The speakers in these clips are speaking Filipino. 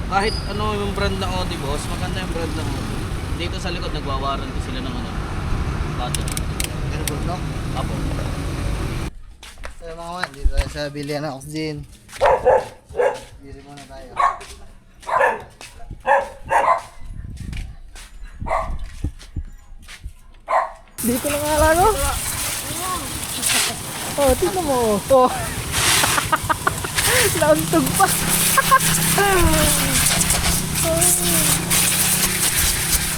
Kahit ano yung brand ng Audi boss, maganda yung brand ng Audi. Dito sa likod nagwa-warranty sila ng ano, battery. Ganun no? Apo. So mga man, dito tayo sa bilihan ng oxygen. Bili muna tayo. Dito na nga lang oh. Oh, tignan mo. Oh. Nauntog pa.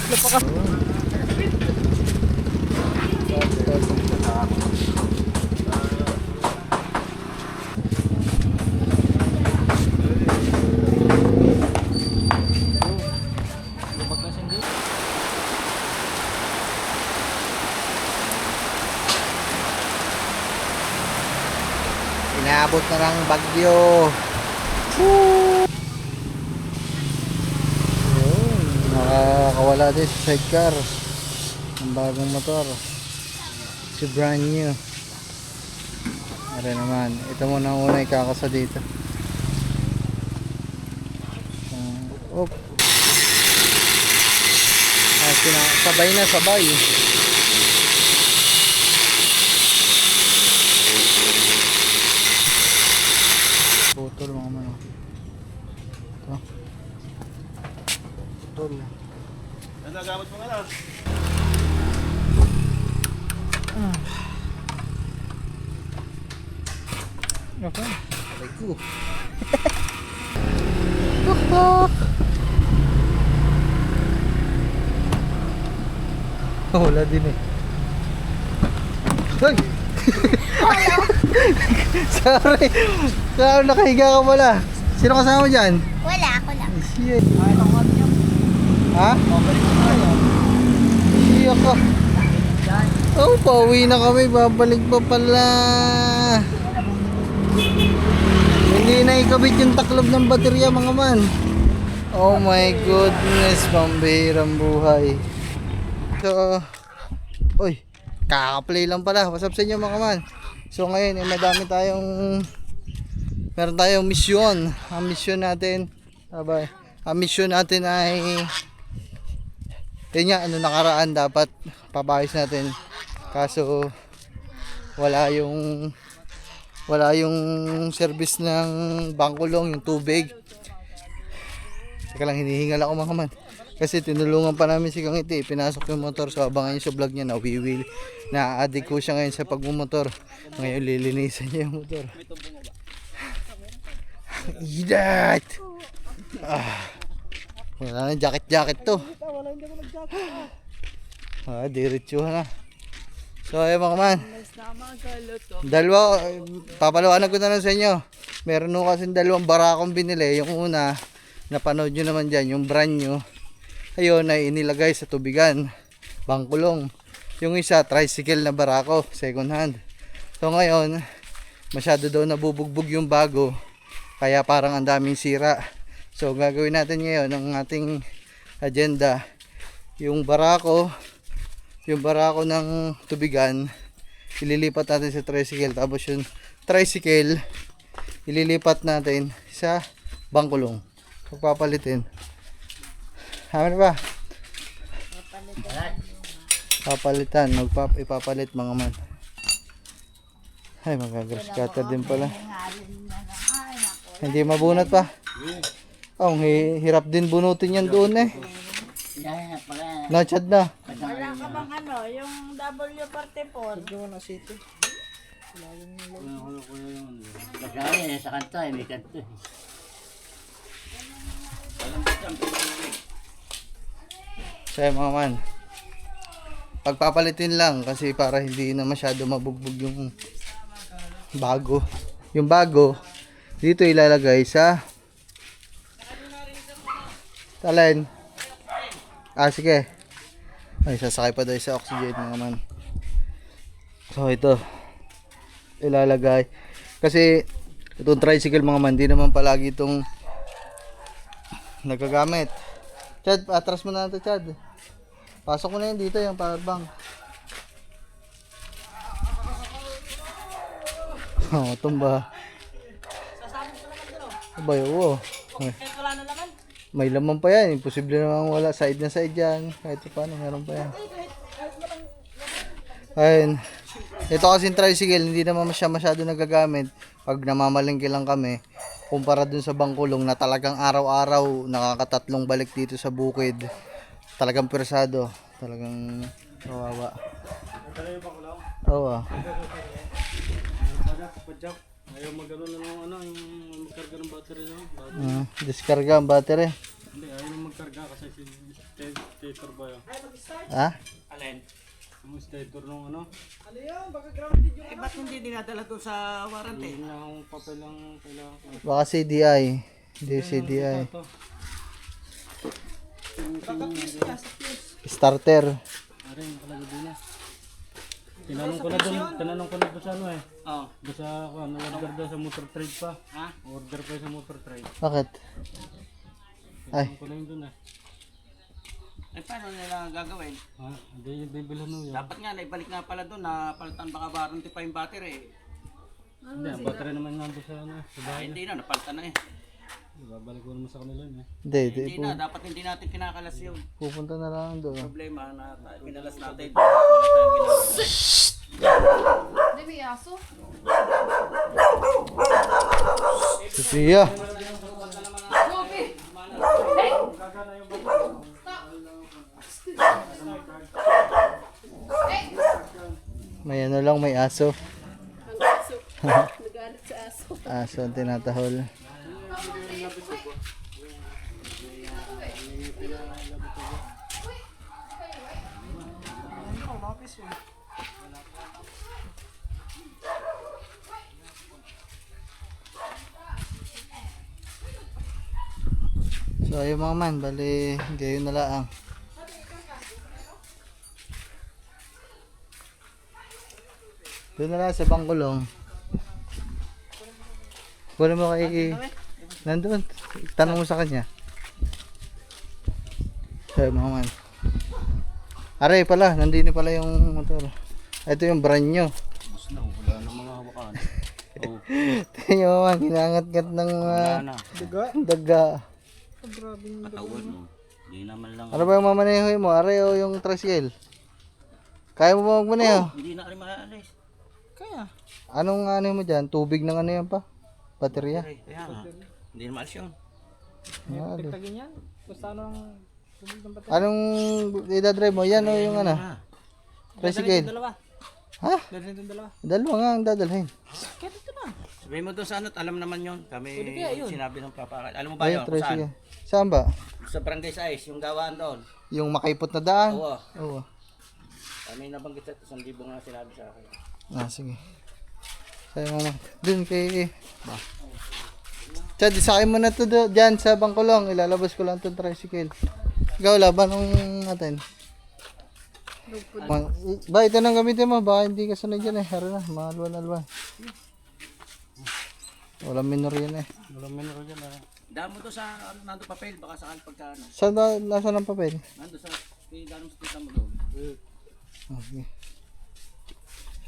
Napakas. Inaabot na ng bagyo. Yun, nakakawala din sa sidecar ng bagong motor. Si brand new. Ano naman, ito muna ang una ikakasa dito. Oh. Sabay na sabay. Putol mga mano. Ito. Putol. Ano gamit mo nga lang? Okay. Sabay ko. Wala din eh. Hoy! Sorry. Kaya nakahiga ka pala. Sino kasama mo dyan? Wala, ako lang. Shit. Ha? Shit ako. Oh, pauwi na kami. Babalik pa pala. Hindi na ikabit yung taklob ng baterya mga man. Oh my goodness. Pambihirang buhay. So, uy. Kaka-play lang pala. What's up sa inyo mga man? So ngayon, madami tayong meron tayong mission. Ang mission natin ay yun nga, ano nakaraan dapat pabayos natin. Kaso wala yung service ng bangkulong, yung tubig. Teka lang, hinihingal ako mga man. Kasi tinulungan pa namin si Kang Iti, pinasok yung motor. So abangan nyo sa vlog niya na wiwil. Na-addict ko siya ngayon sa pagmumotor. Ngayon lilinisan niya yung motor. Idat! Wala na jacket to. Diretso na. So ayun mga man. Dalawa, papalawanan ko na lang sa inyo. Meron nung kasing dalawang barakong binili. Yung una, napanood nyo naman dyan, yung brand new. Ayun ay inilagay sa tubigan, bangkulong. Yung isa tricycle na barako, second hand. So ngayon masyado daw nabubugbog yung bago, kaya parang ang daming sira. So gagawin natin ngayon ang ating agenda, yung barako ng tubigan ililipat natin sa tricycle, tapos yung tricycle ililipat natin sa bangkulong. Pagpapalitin. Ano ba? Papalitan, ipapalit mga man. Ay, magagrass cutter din pala. Hindi mabunot pa. Oh, hirap din bunutin yan doon eh. Nachad na. Wala ka bang ano, yung W44? Doon na city. Kasi sa kanta, may kanta. So mga man, pagpapalitin lang kasi para hindi na masyado mabugbog yung bago. Yung bago dito ilalagay sa talent. Sige. Ay, sasakay pa daw sa oxygen mga man. So ito ilalagay kasi itong tricycle mga man, di naman palagi itong nagagamit. Chad, atras mo na ito Chad. Pasok mo na yun dito, yung power bank. Tumba. Abay, oo. Wala na laman. May laman pa yan. Imposible naman wala. Side na side yan. Kahit paano, meron pa yan. Ayun. Ito kasing tricycle, hindi naman siya masyado nagagamit. Pag namamalengke lang kami, kumpara dun sa Bangkulong na talagang araw-araw nakakatatlong balik dito sa bukid. Talagang persado. Talagang kawawa. Oo. Ayaw magano na ng ano, yung magkarga ng battery no? Diskarga ang battery. Hindi, ayaw nang magkarga kasi si stator ba yun? Ha? Alin? Yung stator nung ano? Eh, ba't hindi dinadala doon sa warranty? Hindi na akong papel lang kailangan ko. Baka CDI. Hindi CDI. Starter. Aray, nakalagay din na. Tinanong ko na doon sa ano eh. Oo. Doon sa, ano, order daw sa motor trade pa. Ha? Order pa sa motor trade. Bakit? Ay. Tinanong ko na yun doon eh. Eh, paano nila gagawin? Ha? Hindi yung bibilan mo yun. Dapat nga, naibalik nga pala doon na palitan baka warranty pa yung battery. Hindi, ang battery naman nga doon sa ano eh. Sa bahay. Hindi na, napalitan na eh. Babalik ko naman sa kanila yun eh. Hindi, Hindi na, dapat hindi natin kinakalas yun. pupunta na lang doon. Problema na kinalas natin. Wala tayong ginagawa. Hindi, may aso. Sophia. Gobi! May ano lang, may aso. Nagalit sa aso. Aso ang tinatahol. So ayun mga man, bali gayon na lang. Doon na lang sa Bangkulong. Wala mo kay nandun. Tanong mo sa kanya. So mga man. Aray pala, nandito pala yung motor. Ito yung brand nyo. Mas na, wala na mga hawakan. Oh, Tingnan nyo mga man, hinangat-ngat ng wala na. daga. Katawan mo. Hindi naman lang. Ano ba yung mamaneho mo? Aray o yung tricycle? Kaya mo ba magmaneho? Hindi na rin maalis. Kaya. Anong ano mo dyan? Tubig ng ano yan pa? Baterya? Kaya nga. Hindi na maalis yun. Tagin yan. Basta ano ang tubig ng baterya. Anong idadrive mo? Yan o yung ano? Tricycle? Dalawa. Ha? Dalhin itong dalawa. Dalawa nga ang dadalhin. Kaya ito na. Sabihin mo doon sa ano, alam naman yun. Kami sinabi ng papa. Alam mo ba Ay, yun? Kung saan? tricycle. Saan ba? Sa Barangay Sais, yung gawaan doon. Yung makaipot na daan? Oo. Oo. Kami nabanggit sa 1,000 nga sinabi sa akin. Ah, sige. Sayo mo. Dun kay... Chad, isakay mo na to dyan sa Bangkulong. Ilalabas ko lang itong tricycle. Ikaw, laban ng natin. Ba, ito nang gamitin mo. Baka hindi ka sanay dyan eh. Haro na, mga alwan-alwan. Walang minor yan eh. Walang minero dyan ah. Daan mo doon sa ano, nando papel. Baka saan pagka ano. Saan nasa ng papel? Nando sa daan mo sa mo doon. Okay.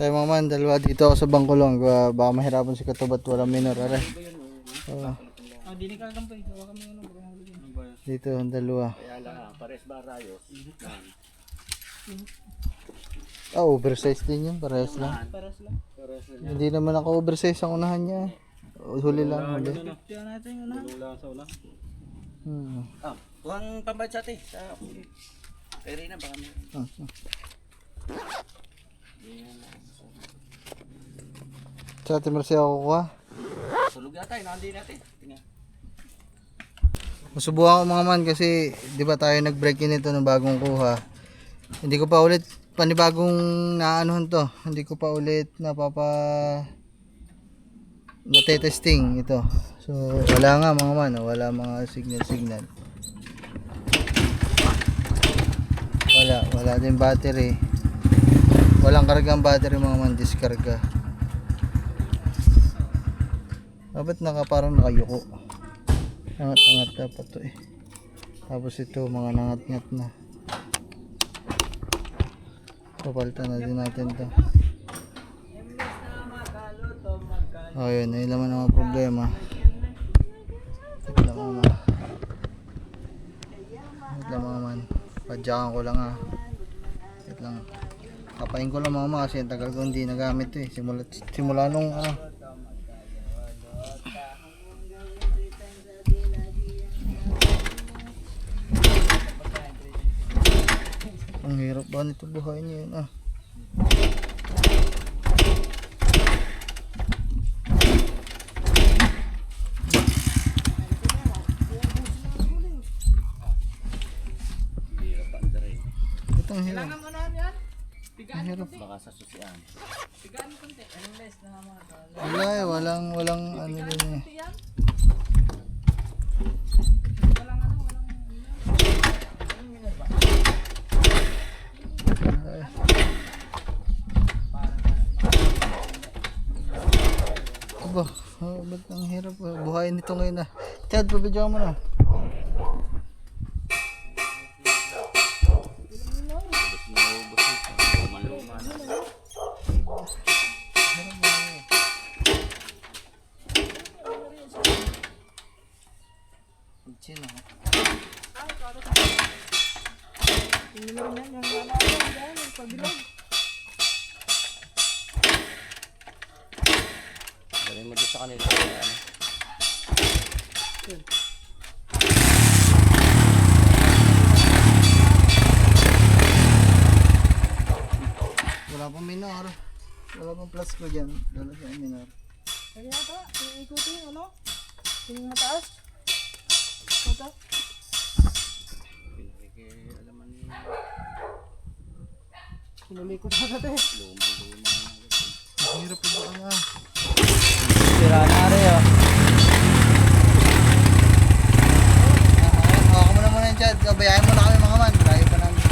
Sayo mga man, dalawa dito ako sa Bangkulong. Baka mahirapan si Katubat. Walang minor. Aray. Oo. Ah, di ni ka kampay. Hawa kami ano. Dito, ang dalawa. Kaya lang, pares ba rayos? Ah, oversize din yun. Parehas lang. Para sila. Hindi naman ako oversize ang unahan niya. Huli lang. Huli. Kaya natin yun ha. Wala sa una. Ah, kuhang pambayad sa atin. Sa kay Rina baka may. Sa atin Marcia ako kuha. Tulog yata eh, nandi natin. Tingnan. Masubukan ko mga man kasi di ba tayo nag-break in ito ng bagong kuha. Hindi ko pa ulit panibagong naanuhan to. Hindi ko pa ulit natetesting ito. So wala nga mga man, wala mga signal. Wala din battery. Walang kargang battery mga man, diskarga. Bakit parang nakayuko? Angat-angat dapat to eh. Tapos ito mga nangat-ngat na. Papalitan na din natin to. Oh yun, ayun naman ang mga problema. Tignan mo na. Tadyakan ko lang ah. Wait lang. Kapain ko lang mama kasi ang tagal ko hindi nagamit to eh. Simula nung ang hirap ba nito buhay niya yun ah. Ito ang hirap. Ang hirap. Baka sa susian. Wala eh, walang ano din eh. Ay. Aba, ba't ang hirap buhayin nito ngayon ah. Chad, pabidyo mo na. Sino? Dali mo doon sa kanila. Ano? Wala pang minor. Wala pang plus ko dyan. Wala siya minor. Kaya ito, iikutin yung ano? Yung mataas. Ito. Pinakikalaman ni Sinulikot na natin. luma. Ang hirap po ba nga. Sira na rin oh. Ako mo na muna yung chat. Gabayahin mo na kami mga man. Layo pa namin.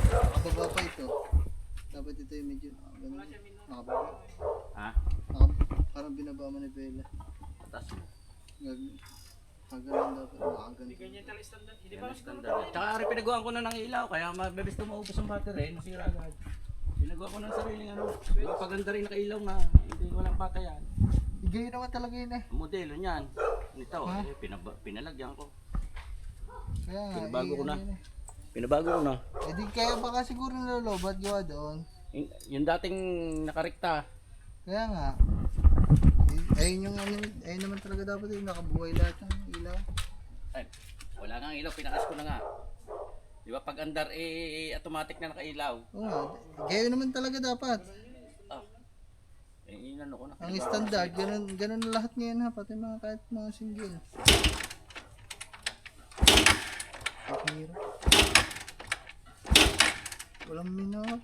Nakababa pa ito. Dapat ito yung medyo nakababa. Ha? Parang binaba mo ni Bella. Atas mo. Kagalan dapat. Nakagalan. Ganyan talaga standard. Hindi Yan ba? ang standard. Tsaka rin pinagawa ko na ng ilaw. Kaya mabilis maubos ang battery. Nasira agad. Pinagawa ko ng sariling ano. Paganda rin nakailaw na. Hindi walang patayan. Ganyan naman talaga yun eh. Ang modelo niyan. Ito, pinalagyan ko. Kaya nga. Pinabago ko na. Yun eh. Pinabago ko na. Eh di kaya baka siguro nalolobat gawa doon. Yung dating nakarikta. Kaya nga. Ayun yung ano, ayun naman talaga dapat yung nakabuhay lahat ng ilaw. Ay, wala nga ilaw. Pinakas ko na nga. Di ba pag andar automatic na nakailaw. Oo nga. Kaya naman talaga dapat. Ah. Inano ko na. Ang standard, ganun na lahat ngayon ha, pati mga kahit mga single. Hirap. Walang minor.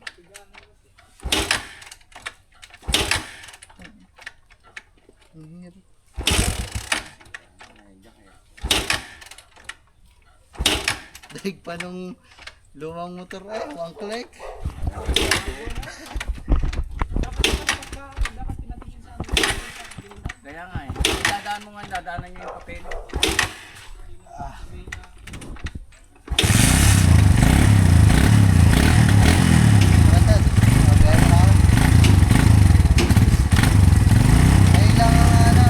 Ang hirap. Ay, diyan kaya. Daig pa nung lumang motor ay, one click. Kaya nga eh. Dadaan mo nga, dadaanan niyo yung papel. Matad, sabihan mo na kami. Ayun lang ang ano,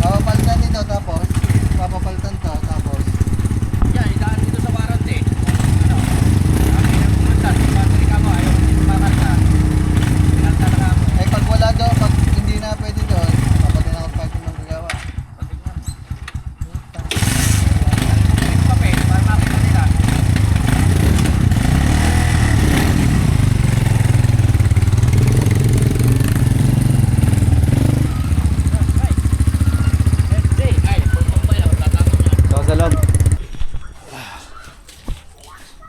papapalitan nito tapos, papapalitan to tapos, Yan, idaan dito sa warranty. Ano? Kami yung pumunta, yung battery ka mo, ayaw pakalta. Pinalta na ka mo. ay pag wala daw, pag hindi na pwede doon, papatay na ako pag yung magagawa. Patignan. Yung papel, para makita nila. Ay, pagpapay, tatapon niya. So sa loob.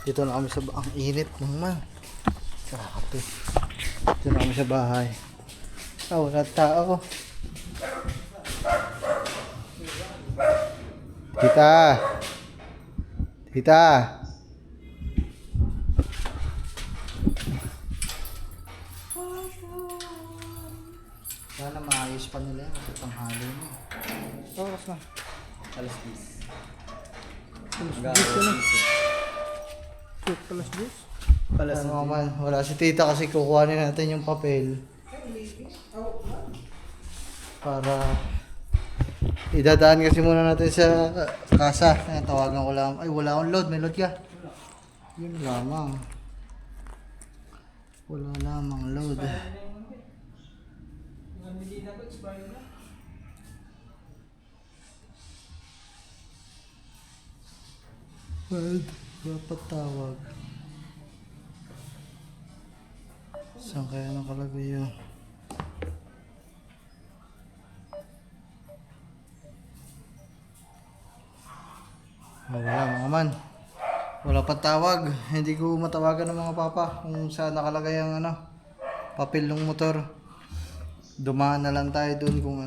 Dito na kami sa ang init naman. Grabe. Dito na kami sa bahay. Wala tao. Tita. Tita. Sana maayos pa nila yan. Tanghali mo. Oras na. Alas 10. Ano man, wala si tita kasi kukuhanin natin yung papel. Para Idadaan kasi muna natin sa kasa. Ayan, tawagan ko lang. Ay, wala akong load. May load ka? Yun lamang. Wala lamang load. Well, dapat tawag. Saan kaya nakalagay yun? Wala mga man. Wala pa tawag. Hindi ko matawagan ng mga papa kung saan nakalagay ang papel ng motor. Dumaan na lang tayo dun kung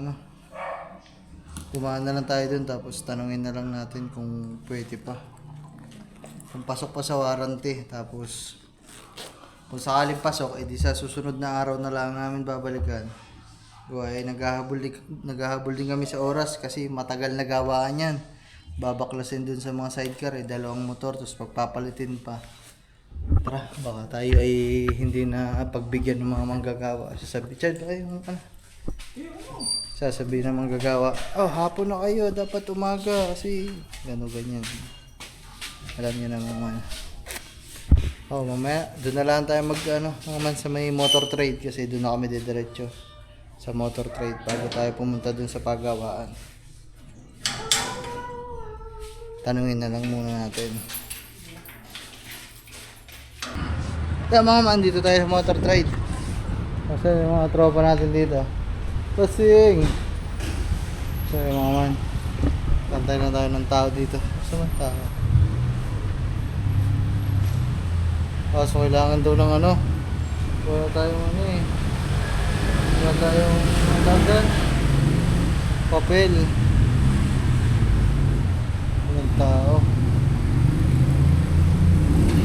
Dumaan na lang tayo dun tapos tanungin na lang natin kung pwede pa. Kung pasok pa sa warranty, tapos kung sakaling pasok, edi sa susunod na araw na lang namin babalikan. Ay naghahabol din kami sa oras kasi matagal na gawaan yan. Babaklasin dun sa mga sidecar, dalawang motor, tapos pagpapalitin pa. Tara, baka tayo ay hindi na pagbigyan ng mga manggagawa. Sasabihin ng manggagawa, oh, hapon na kayo, dapat umaga kasi ganyan. Alam niyo na mga oh, mamaya doon na lang tayo mga man sa may motor trade kasi doon na kami didiretso sa motor trade bago tayo pumunta doon sa paggawaan. Tanungin na lang muna natin. Kaya mga man, dito tayo sa motor trade kasi yung mga tropa natin dito pasing. So mga man, tantay na tayo ng tao dito. Saan ang tao? Kaso kailangan daw ng wala tayong wala tayong tanda papel ng tao.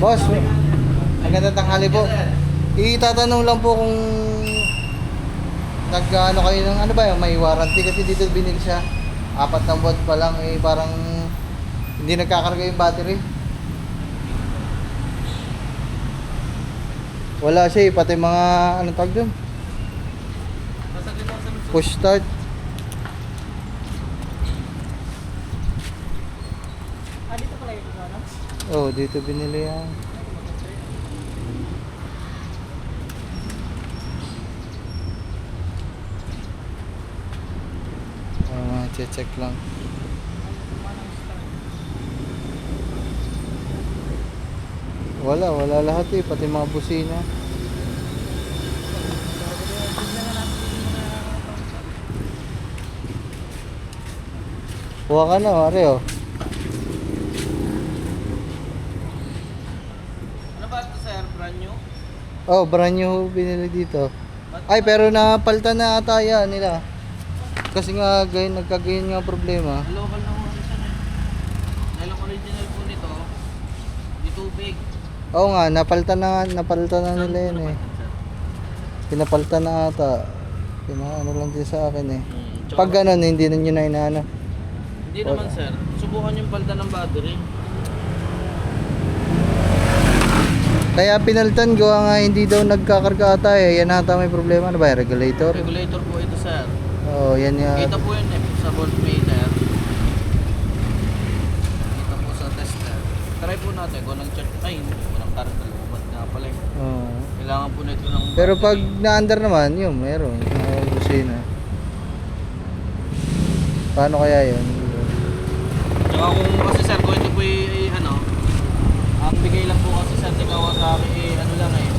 Boss, magandang tanghali po. Itatanong lang po kung kayo ng ba yung may warranty kasi dito binili siya 4 na buwan pa lang parang hindi nagkakarga yung battery. Wala siya pati mga anong tawag doon? Push start. Dito pala yung ano? Oh, dito binili yan. Check lang. Wala lahat pati mga busina. Kuha ka na, Mare, oh. Ano ba ito sir? Brand new? Oh, brand new binili dito. Ay, pero napalitan na ata yan nila. Kasi nga, nagkagayon nga problema. Local na original dahil ang original po nito di tubig. Oo nga, napalitan na nila yun eh. Pinapalitan na ata. Pinaano lang din sa akin eh. Pag ganun, hindi na nyo na inaano. Hindi naman sir. Subukan yung palda ng battery. Kaya pinalitan ko nga hindi daw nagkakarga ata eh. Yan ata may problema. Ano ba yung regulator? Regulator po ito sir. Oo, yan nga. Kita po yun sa voltmeter. Kita po sa tester. Try po natin kung nag-check. Ay, walang current na lumat nga pala eh. Oo. Kailangan po nito ng Pero pag na-under naman, yun, meron. Busina. Paano kaya yun? Tsaka kung kasi sir, kung ito po ang bigay lang po kasi sir, Kawasaki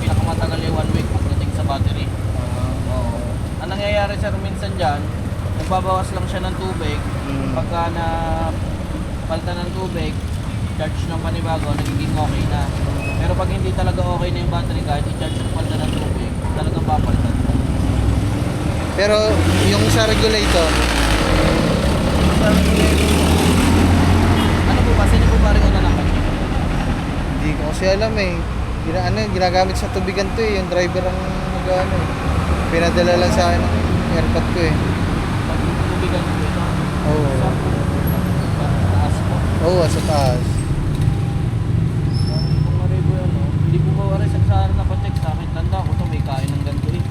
pinakamatagal yung 1 week pagdating sa battery. Oo. Ang nangyayari sir minsan dyan, nagbabawas lang siya ng tubig. Pagka na palta ng tubig, charge ng panibago, nagiging okay na. Pero pag hindi talaga okay na yung battery, kahit i-charge ng palta ng tubig, talagang papalitan. Pero yung sa regulator, Ano po ba? Sino po ba rin ng kanya? hindi ko kasi alam eh. Ginagamit sa tubigan to eh. Yung driver ang pinadala lang sa akin ng airpot ko eh. Pag tubigan po ito, Oo. taas po. Oo, sa taas. Hindi po ba rin sa na pa-check sa akin. Tanda ko to may kain ng ganito eh.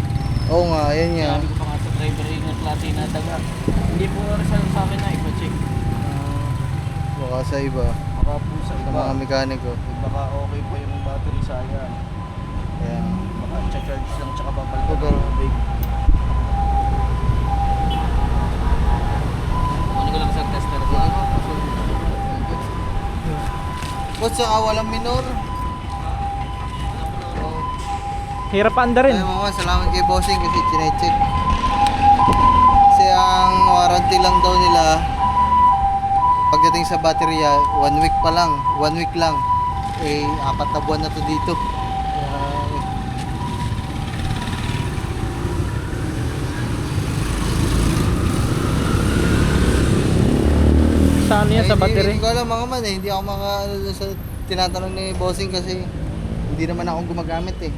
Oo nga, yan nga. Sabi ko pa nga sa driver, ingat klase na daga. Hindi po result sa akin na ipa-check. Baka sa iba, Baka po sa sa iba. mga mekaniko. Baka okay po yung battery sayang. Kaya, Baka charge lang tsaka papalitan Okay. ng tubig. Ano ko lang sa tester ko. boss, saka walang minor. Hirap anda rin. Ay mga salamat kay bossing kasi chinecheck. Kasi ang warranty lang daw nila pagdating sa baterya 1 week pa lang, 1 week lang. Eh 4 na buwan na to dito. Kaya, Saan yan sa battery? Hindi ko alam mga man eh. Hindi ako ano, sa tinatanong ni bossing kasi hindi naman ako gumagamit eh.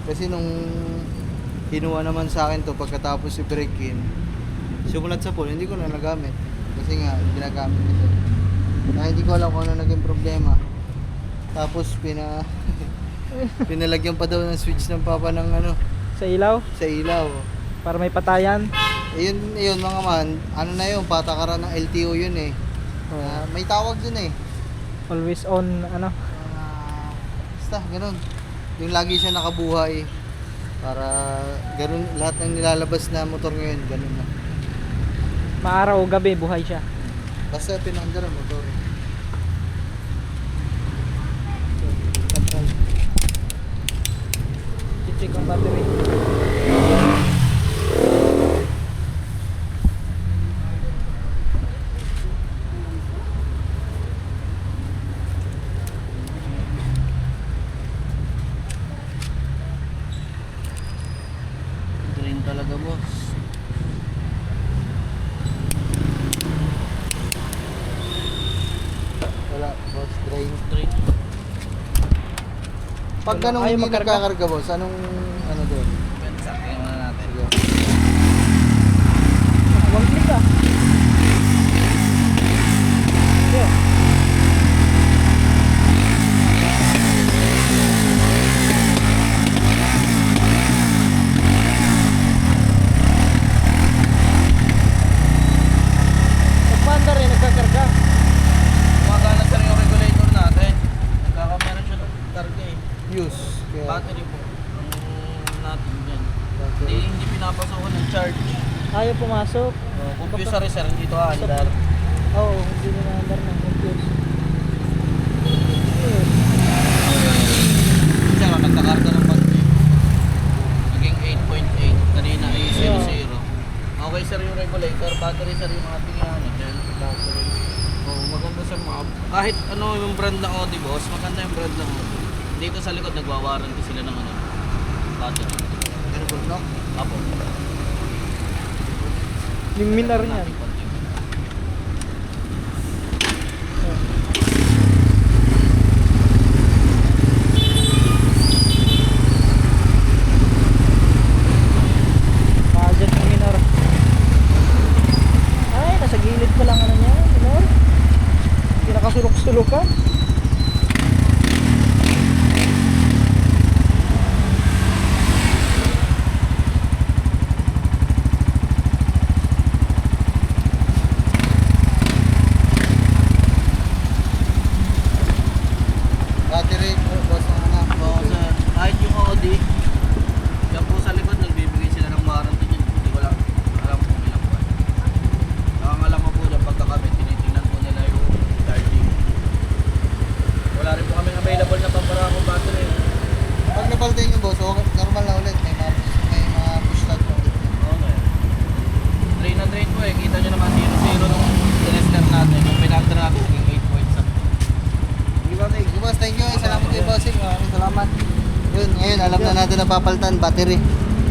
Kasi nung kinuha naman sa akin to pagkatapos i-break-in, sumulat sa pool, hindi ko na nagamit. Kasi nga, ginagamit ito. Kaya hindi ko alam kung ano naging problema. Tapos pinalagyan pa daw ng switch ng papa ng ano, Sa ilaw? sa ilaw. Para may patayan? Yun mga man, ano na yun, patakaran ng LTO yun eh. May tawag dun eh. Always on, ano? Basta, ganun. Yung lagi siya nakabuhay. Para ganun, lahat ng nilalabas na motor ngayon, ganun na. Maaraw o gabi, buhay siya. Basta pinakandar ang motor. Check ang battery. Green talaga boss. Wala, boss, drain. Green. Pag ganun Ayaw hindi magkarga? nagkakarga boss, anong ano doon? Yan, sakyan na natin. Sige. One click ah. Yeah. Nagpanda rin, nagkakarga. Gumagana sir yung regulator natin. Nagkakameron siya ng targa eh. Use. Kaya, Battery po. Ang natin dyan. battery. Hindi pinapasokan ng charge. Ayaw pumasok. Confuse sa sir, hindi ito handar. Oo, hindi na naandar ng confuse. Sir, nagkakarga ng battery. Naging 8.8. Kanina ay 0.0. Okay sir yung regulator. Battery sir yung ating yan. Battery. Oo, maganda sir mga. Kahit ano yung brand ng Audi boss, maganda yung brand ng Audi. Dito sa likod nagwa-warranty sila ng ano. Battery. Turbo knock. Apo. Yung minar niyan. Budget ng minar. Ay, nasa gilid pa lang ano niya, minar. Hindi nakasulok-sulukan. Battery, boss, ano. Oo sir. Kahit yung Audi, yan po sa likod nagbibigay sila ng warranty niyan. Hindi ko lang alam kung ilang buwan. Nakakalaman po dyan pagkakabit, tinitingnan po nila yung charging. Wala rin po kaming available na pamparako battery. Pag napalitan yung boss, okay, normal na ulit. May mga push start na ulit. Okay. Drain na drain po eh. Kita nyo naman 0-0 nung tinester natin. Nung pinalta natin, naging 8 points up. Sige boss, thank you. Salamat kay bossing. Maraming salamat. Yun, ngayon alam na natin na papalitan battery.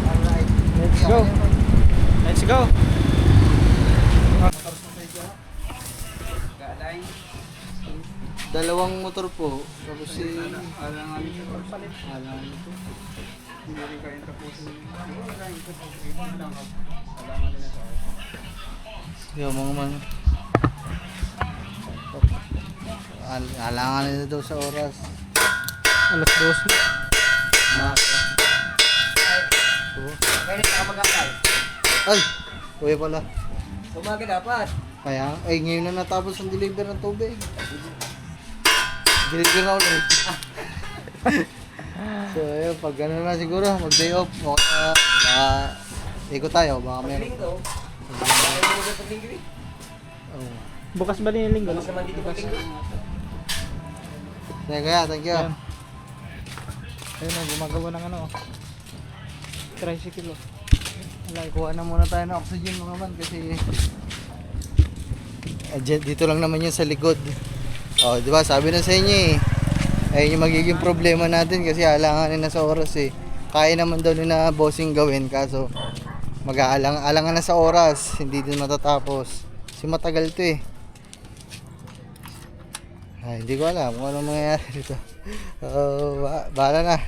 Alright. Let's go. Let's go. Dalawang motor po. Tapos si... Yung mga man. Alangan nila daw sa oras. Alas 12. Ay! Uy pala. Umaga dapat. Kaya, ay ngayon na natapos ang deliver ng tubig. Deliver na ulit. So ayun, pag gano'n na siguro, mag day off. O kaya, ikot tayo, baka meron. Linggo. Oo. Bukas ba din yung linggo? Bukas naman dito linggo. Thank you. Yan. Ayun na, gumagawa ng ano. Tricycle. Wala, kuha na muna tayo ng oxygen mga man kasi dito lang naman yun sa likod. Oh, di ba? Sabi na sa inyo eh. Ayun yung magiging problema natin kasi alanganin na sa oras eh. Kaya naman daw na bossing gawin kaso mag-aalangan na sa oras, hindi din matatapos. Kasi matagal to eh. Ay, hindi ko alam kung anong mangyayari dito. Bahala na.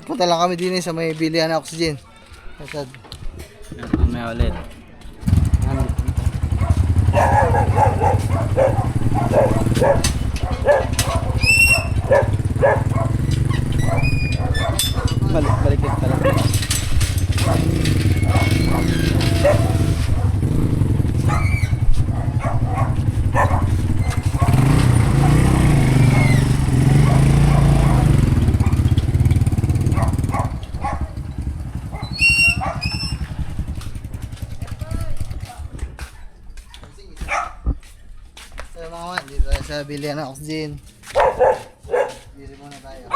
Punta lang kami din sa may bilihan ng oxygen. Kasad. May ulit. Balik din talaga. So mga man, dito tayo sa bilihan ng oxygen. Bili muna tayo.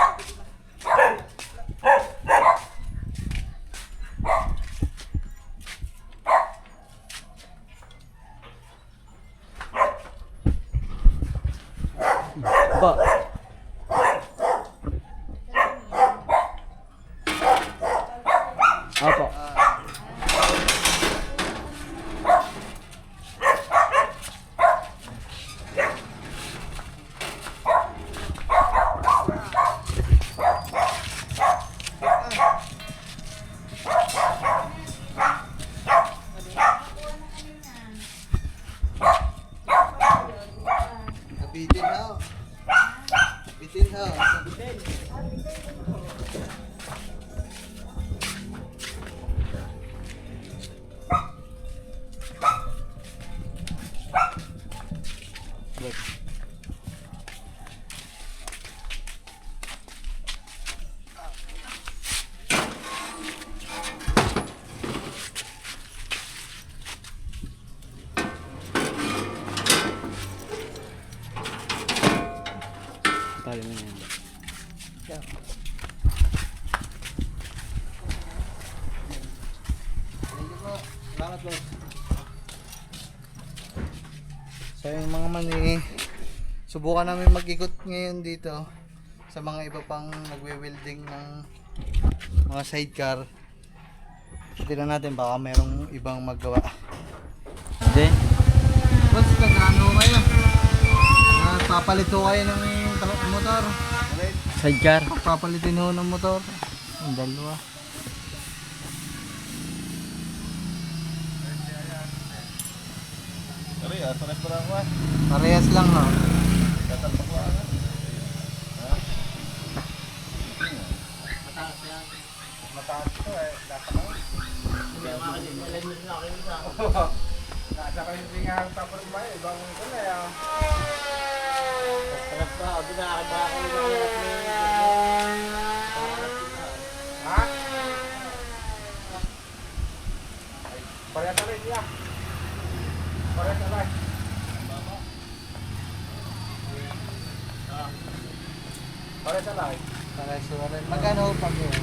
Ba. Apo. Bitin na oh. Bitin na oh. Tali mo yan. Thank you po. Salamat po. So yung mga man eh, subukan namin mag-ikot ngayon dito sa mga iba pang nagwe-welding ng mga sidecar. Tignan natin baka merong ibang magawa. Hindi. Boss, nag-ano kayo? Papalito kayo ng motor. Sidecar. Papalitin ho ng motor. Ang dalawa. Parehas lang no. Parehas ho rin. Magkano ho pag yun?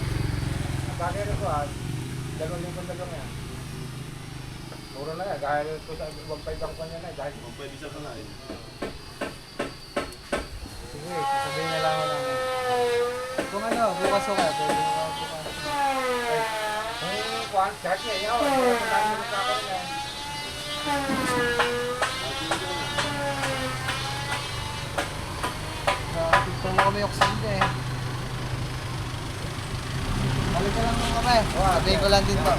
Mura na yan, dahil ito sa 1.5 ako kanya na, dahil Sige, sasabihin na lang ako lang. Kung ano, bukas ho ka. Pwede mo ka bukas. kung kuhan, kahit niya, yun, marami mo sa akin yan. Tignan mo kami oxygen eh. Balik ka lang mga kape. Sabihin ko lang din po.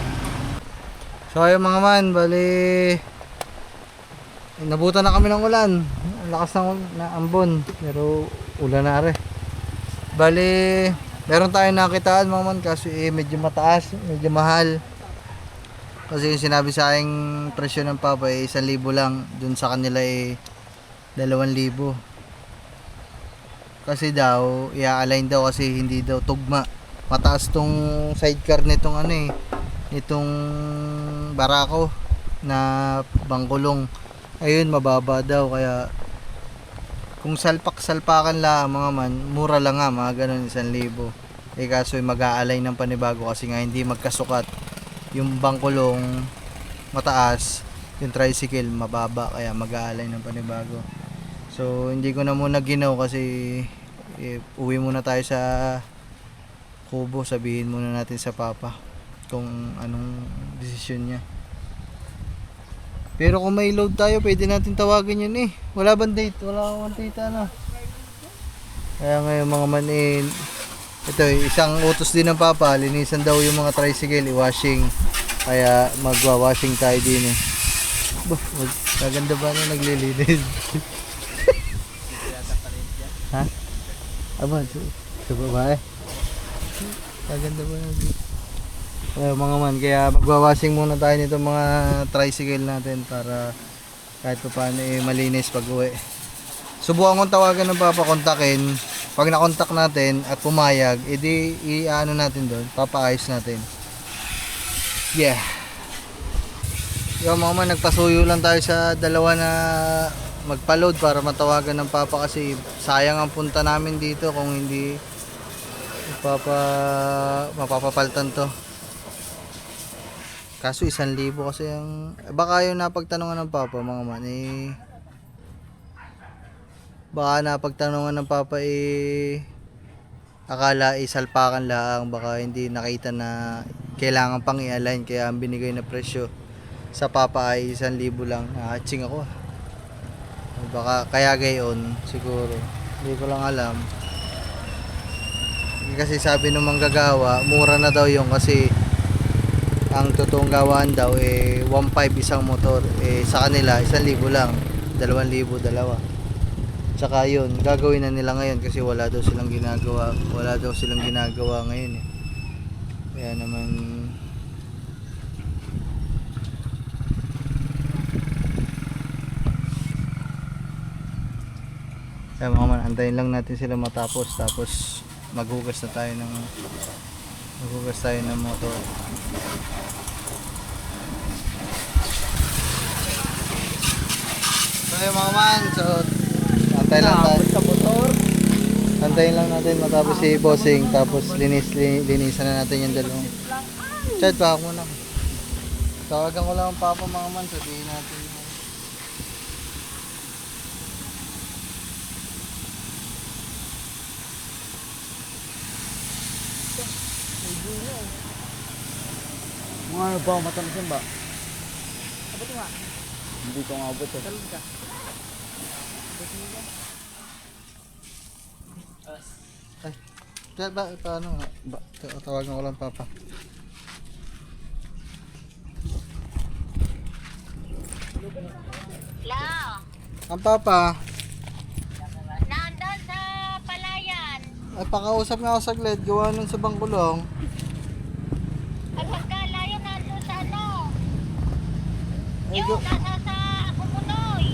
So ayun mga man, bali nabutan na kami ng ulan. Ang lakas ng ambon, pero ulan na rin. Bali meron tayong nakitaan mga man kasi medyo mataas, medyo mahal. Kasi yung sinabi sa aking presyo ng papa ay 1,000 lang. Dun sa kanila ay 2,000. Kasi daw, i-align daw kasi hindi daw tugma. Mataas tong sidecar nitong ano eh, nitong barako na bangkulong. Ayun, mababa daw kaya kung salpak-salpakan lang mga man, mura lang nga, mga ganun 1,000. Eh kaso mag-a-align ng panibago kasi nga hindi magkasukat. Yung bangkulong mataas, yung tricycle mababa kaya mag-a-align ng panibago. So hindi ko na muna ginaw kasi uwi muna tayo sa kubo, sabihin muna natin sa papa kung anong desisyon niya. Pero kung may load tayo, pwede natin tawagan yun eh. Wala bang date? Wala akong date ano. Kaya ngayon mga manin, ito isang utos din ng papa, linisan daw yung mga tricycle, i-washing. Kaya magwa-washing tayo din eh. Bah, magaganda ba na naglilinis? Ha? Aba, sa babae. Maganda ba na? Mga man, kaya magwa-washing muna tayo nito mga tricycle natin para kahit pa paano malinis pag uwi. Subukan kong tawagan ng papa, kontakin. Pag nakontak natin at pumayag, edi i-ano natin doon, papaayos natin. Yeah. Yung mga man, nagpasuyo lang tayo sa dalawa na magpa-load para matawagan ng papa kasi sayang ang punta namin dito kung hindi mapapapaltan to. Kaso 1,000 kasi ang baka yung napagtanungan ng papa mga man baka napagtanungan ng papa akala salpakan lang, baka hindi nakita na kailangan pang i-align kaya ang binigay na presyo sa papa ay 1,000 lang. Hatching ako. Baka kaya gayon siguro. Hindi ko lang alam. Kasi sabi ng manggagawa, mura na daw yung kasi ang totoong gawaan daw 1,500 isang motor, sa kanila 1,000 lang, 2,000 dalawa. Tsaka yun, gagawin na nila ngayon kasi wala daw silang ginagawa ngayon eh. Kaya naman kaya mga man, antayin lang natin sila matapos tapos maghugas tayo ng motor. So yung mga man, so antayin lang tayo sa motor. Antayin lang natin matapos si bossing tapos linisan na natin yung dalawang. Chat pa ako muna. Tawagan ko lang ang papa mga man, sabihin natin. Mga ano ba, matamisan ba? Abot nga. Hindi ko nga abot eh. Talon ka. Chat ba? Paano nga? Tawagan ko lang papa. Hello? Ang papa, Nandun sa palayan. ay pakausap nga ako saglit, gawa nun sa bangkulong. At pagkalayan nandun sa ano? Ay, Yung nasa sa Kumunoy.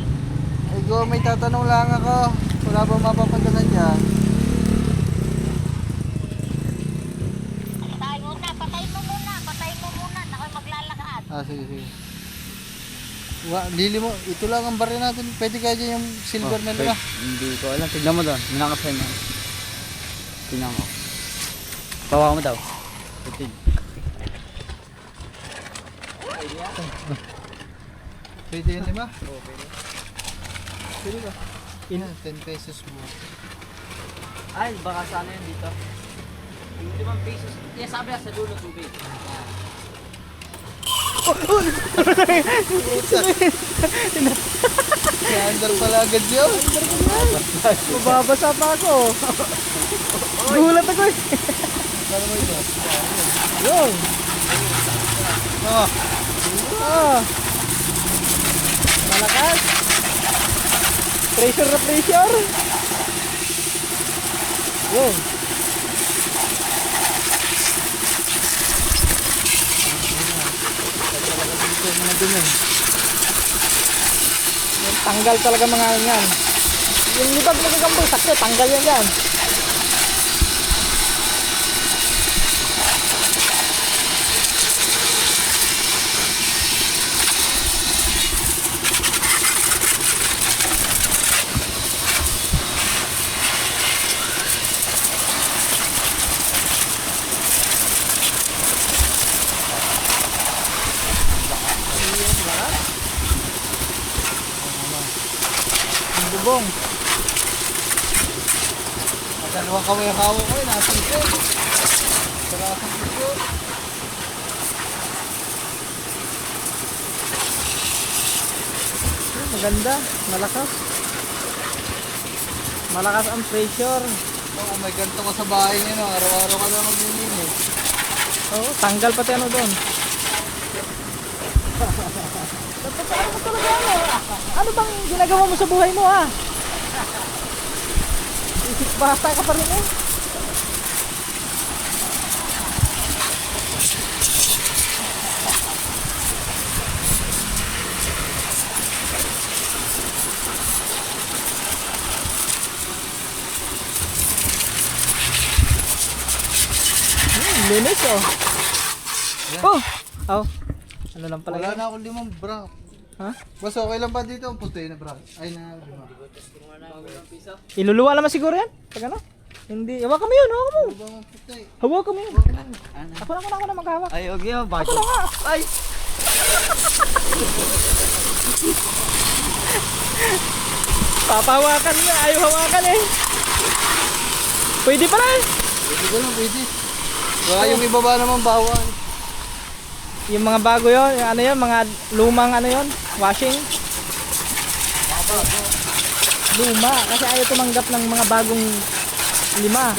Ay go, may tatanong lang ako. Wala ba mapapandalan dyan? Patay mo muna. Ako'y maglalakad. Sige, sige. Lili mo, ito lang ang barya natin. Pwede kaya dyan yung silver na lima. Hindi ko alam. Tignan mo doon. Minakasign mo. Tignan mo. Tawa mo daw. Tig. Pwede yung lima? Oo, pwede. Pwede ba? 10 pesos mo. Ay, baka sana yun dito. 5 pesos. Yeah, sabi sa dulo tubig. Kaya under pala agad yun. Mababasa pa ako. Gulat ako eh. Paano mo ito? Yun. Oh, Ah. Malakas. Pressure na pressure. Yun. dumi. Yung tanggal talaga mga yan. Yung libag na gagamboy, sakto, tanggal yan yan. Ang bubong. Dalawang kamay hawak ko, natin ko. Sarasang puso. Maganda, malakas. Malakas ang pressure. Oh, may ganito ka sa bahay niyo, no? Araw-araw ka na maglilinis. Oo, tanggal pati ano doon. Ano mo talaga ano? Ano bang ginagawa mo sa buhay mo ah? Isip bata ka pa rin eh. Linis oh. Oh! Oh. Ano lang pala Wala yan? na akong 5 bra. Ha? Basta okay lang ba dito ang puti na bra? Ay na 5. Iluluwa naman siguro yan. Pag ano? Hindi. Hawakan mo yun. Hawakan mo. Ano ba ang puti? Hawakan mo yun. Ako na maghawak. Ay, okay, oh, Ako na nga. Ay. Papahawakan niya. Ayaw hawakan eh. Pwede pala eh. Pwede ko lang, pwede. Baka yung ibaba naman bawal. Yung mga bago yon, yung ano yon, mga lumang ano yon, washing. Luma, kasi ayaw tumanggap ng mga bagong lima.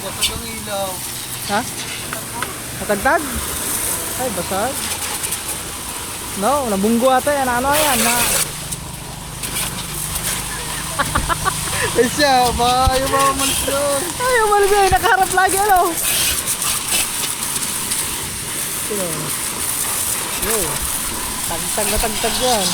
Basag ang ilaw. Ha? Natagtag? Ay, basag. No, nabunggo ata yan. Ano yan? Na... Eh siya, baka yung mga malis doon. Ay, umalis yan. Nakaharap lagi ano. Sino? Yo. Tagtag na tagtag yan.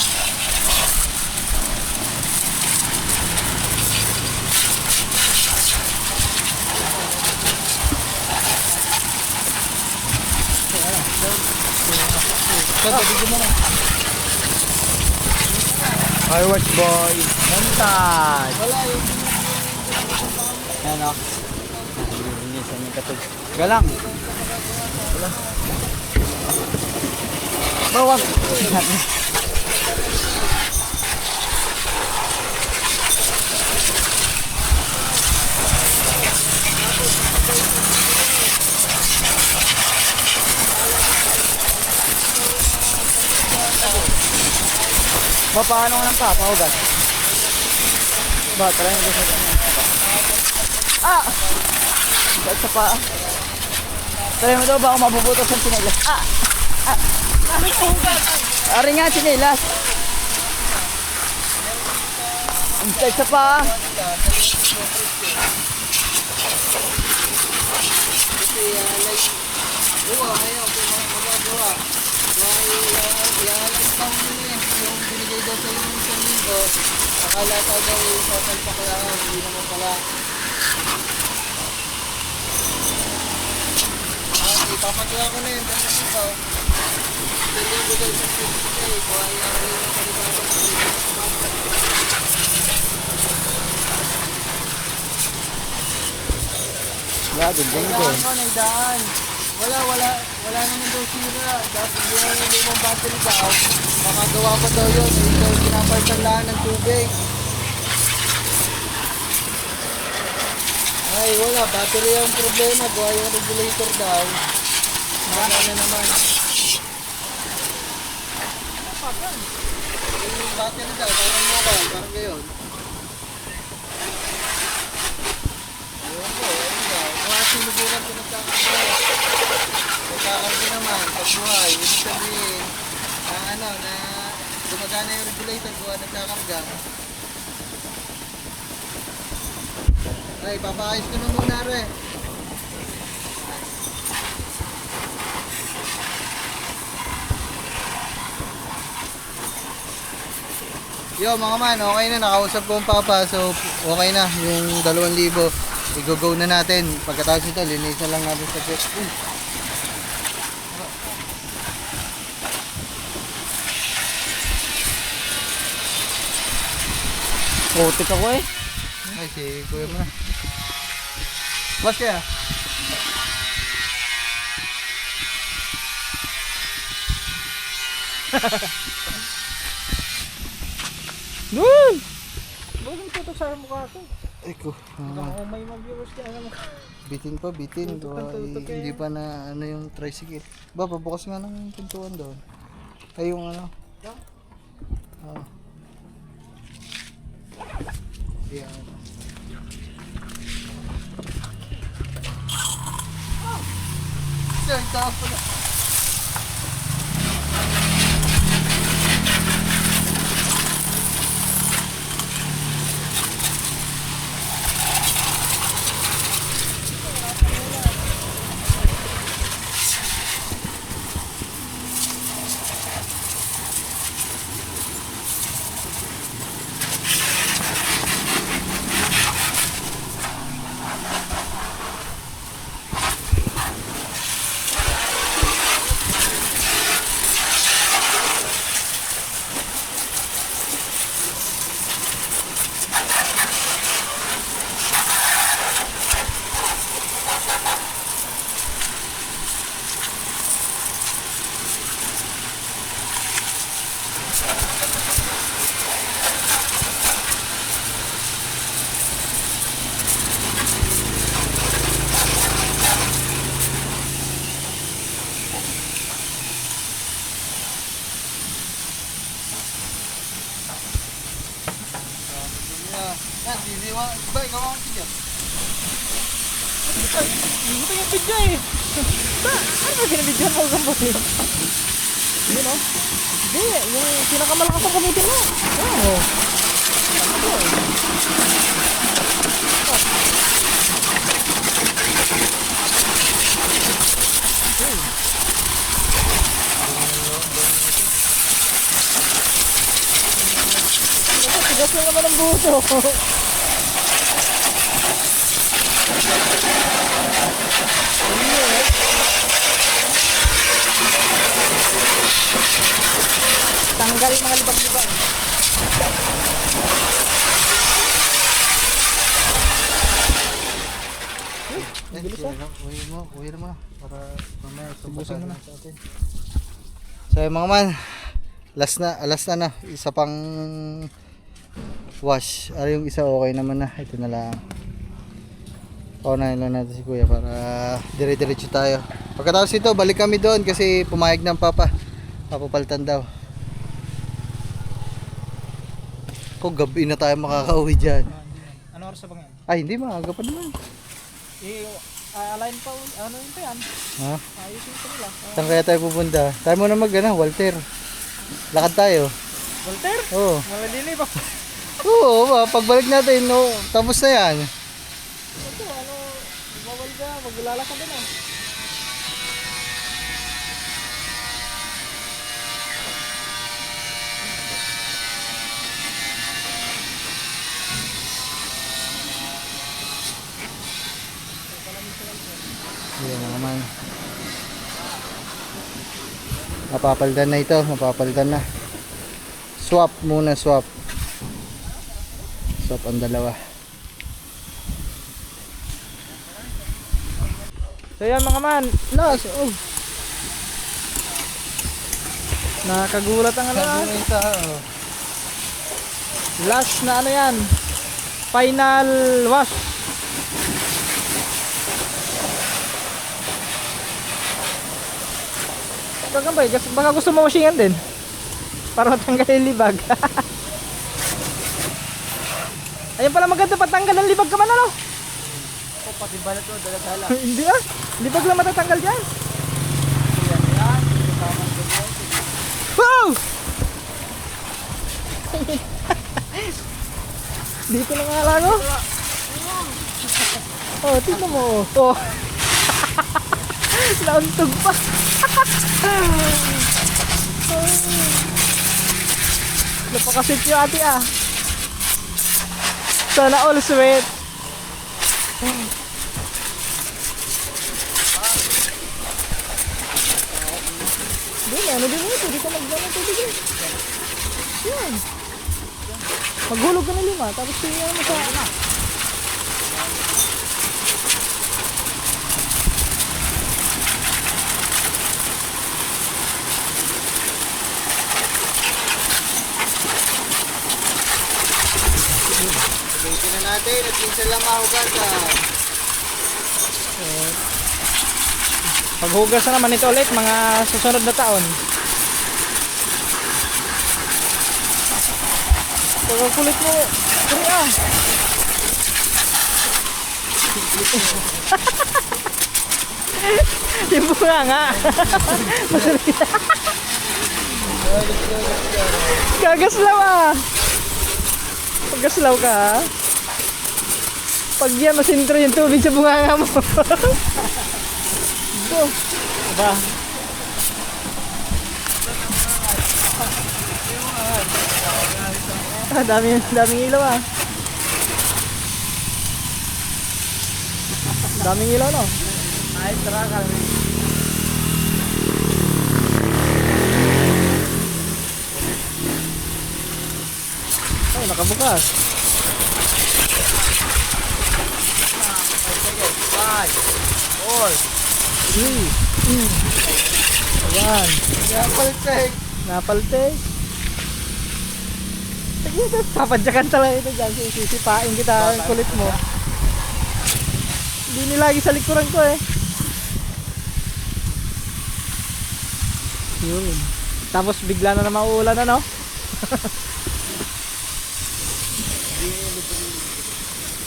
Fireworks boy. Montage. Wala yung Yan o. Linisan yung katog. Galang. Wala. Bawag. Ba, paano ka ng papahugas? Ba, try mo sa kanya. Ah! Ba't sa paa? Try mo daw ba ako mabubutos ng sinilas? Ah! Ah! Ari nga sinilas. Ang tight sa paa. gawa ngayon, kung magagawa. Iaalis pa mo nila yung binigay daw sa yung isang linggo. Akala ka daw sasalpak lang, hindi naman pala. Ipapagawa ko na yun, dahil ito. Hindi ko daw sa sisay, kung ay yung palibagan sa daan. Wala naman daw sira. Dahil yung lumang battery daw, makagawa pa daw yun. Hindi daw pinapartan lang ng tubig. Ay, wala. Battery ang problema. Gawa yung regulator daw. Wala na naman. Yung battery daw, parang mukha. Parang gayon. Ayun po, ayun daw. sinubukan ko nagkakarga. Nagkakarga naman, pagbuhay. Ibig sabihin, na gumagana yung regulator ko, nagkakarga. Ay, papakayos ko na muna rin. Yo mga man, okay na, nakausap ko ang papa, so okay na, yung 2,000 i-go na natin. Pagkatapos ito, linisan lang natin sa pet. Putik ako eh. Ay, si kuya mo na. Mas kaya? Nun! Bakit mo tutok sa mukha ko? Ay ko, Kung may mag-viewers ka na mukha. bitin pa, bitin. Tutok ang tutok eh. Hindi pa na ano yung tricycle. Ba, pabukas nga ng pintuan doon. Ay, yung ano. Oh. Yan. Sir, taas pa na. Yan, didiwa. Ba, ikaw ang video. Hindi ko yung video eh. Ba? Ano ba binibidyo mo kung buti? Hindi no? Hindi, yung pinakamalakas ang gamitin mo. Oo. Tigas lang naman ang buto. Tanggal mga libag-libag. Kuya mo. Para mamaya subukan mo na. So yung mga man, last na. Isa pang wash. Yung isa okay naman na. Ito na lang. Paunahin lang natin si kuya para dire-diretso tayo. Pagkatapos ito, balik kami doon kasi pumayag ng papa. Papapalitan daw. Kung gabi na tayo makakauwi dyan. Ano oras ba yan? Ay, hindi, maaga pa naman. Align pa, ano yun pa yan? Ha? Ayusin ko nila. Saan kaya tayo pupunta? Tayo muna Walter. Lakad tayo. Walter? Oo. Malalili ba? Oo, pagbalik natin, no, tapos na yan. Ito, bawal ka, maglalakad din ah. Yan naman. Mapapalitan na ito, mapapalitan na. Swap muna, swap. Swap ang dalawa. So yan mga man, last, nakakagulat ang ano ah. Last na ano yan, final wash. Kagambay, baka gusto mo washingan din para matanggal yung libag. Ayun pala maganda, patanggal ng libag ka man ano. Pati balat ko, daladala. Hindi ah. Hindi ba lang matatanggal dyan? Wow! Dito na nga lang oh. Oh, tignan mo oh. Nauntog pa. Napakasit yung ate ah. Sana all sweat. Ano din ito? Di ka magdala tubig eh. Yan. Maghulog ka na 5, tapos tingnan mo sa... Ulitin na natin at minsan lang mahugasan. Paghugas na naman ito ulit mga susunod na taon. Pagkulit mo, puri ah. Yung bunga nga. Gagaslaw ah. Paggaslaw ka ah. Pag yan masintro yung tubig sa bunganga mo. Diba? Daming ilaw ah. Daming ilaw no? Ay, tara kami. Ay, nakabukas. 3. Ayan. Napaltek. Napaltek. Sige, papadyakan talaga ito dyan. Sisipain kita ang kulit mo. Hindi nilagi sa likuran ko eh. Yun. Tapos bigla na mauulan na no?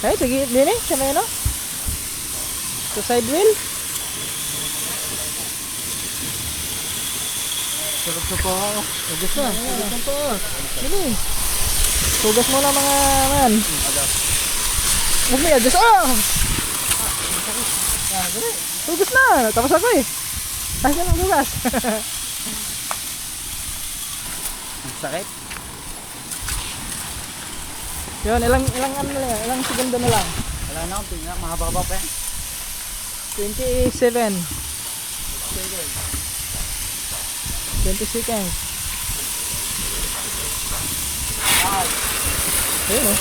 Eh, sige, din eh. Sa may ano? Sa side wheel. Sarap na pa ako. Hugas na. Hugas na to. Sige. Hugas mo na mga man. Huwag mo i-adjust. Oh! Hugas na. Tapos ako eh. Ayos na lang hugas. Sakit. Yun, ilang ano na lang. Ilang segundo na lang. Wala na akong tingnan. Mahaba pa eh. 27. 20 seconds. Ayun oh.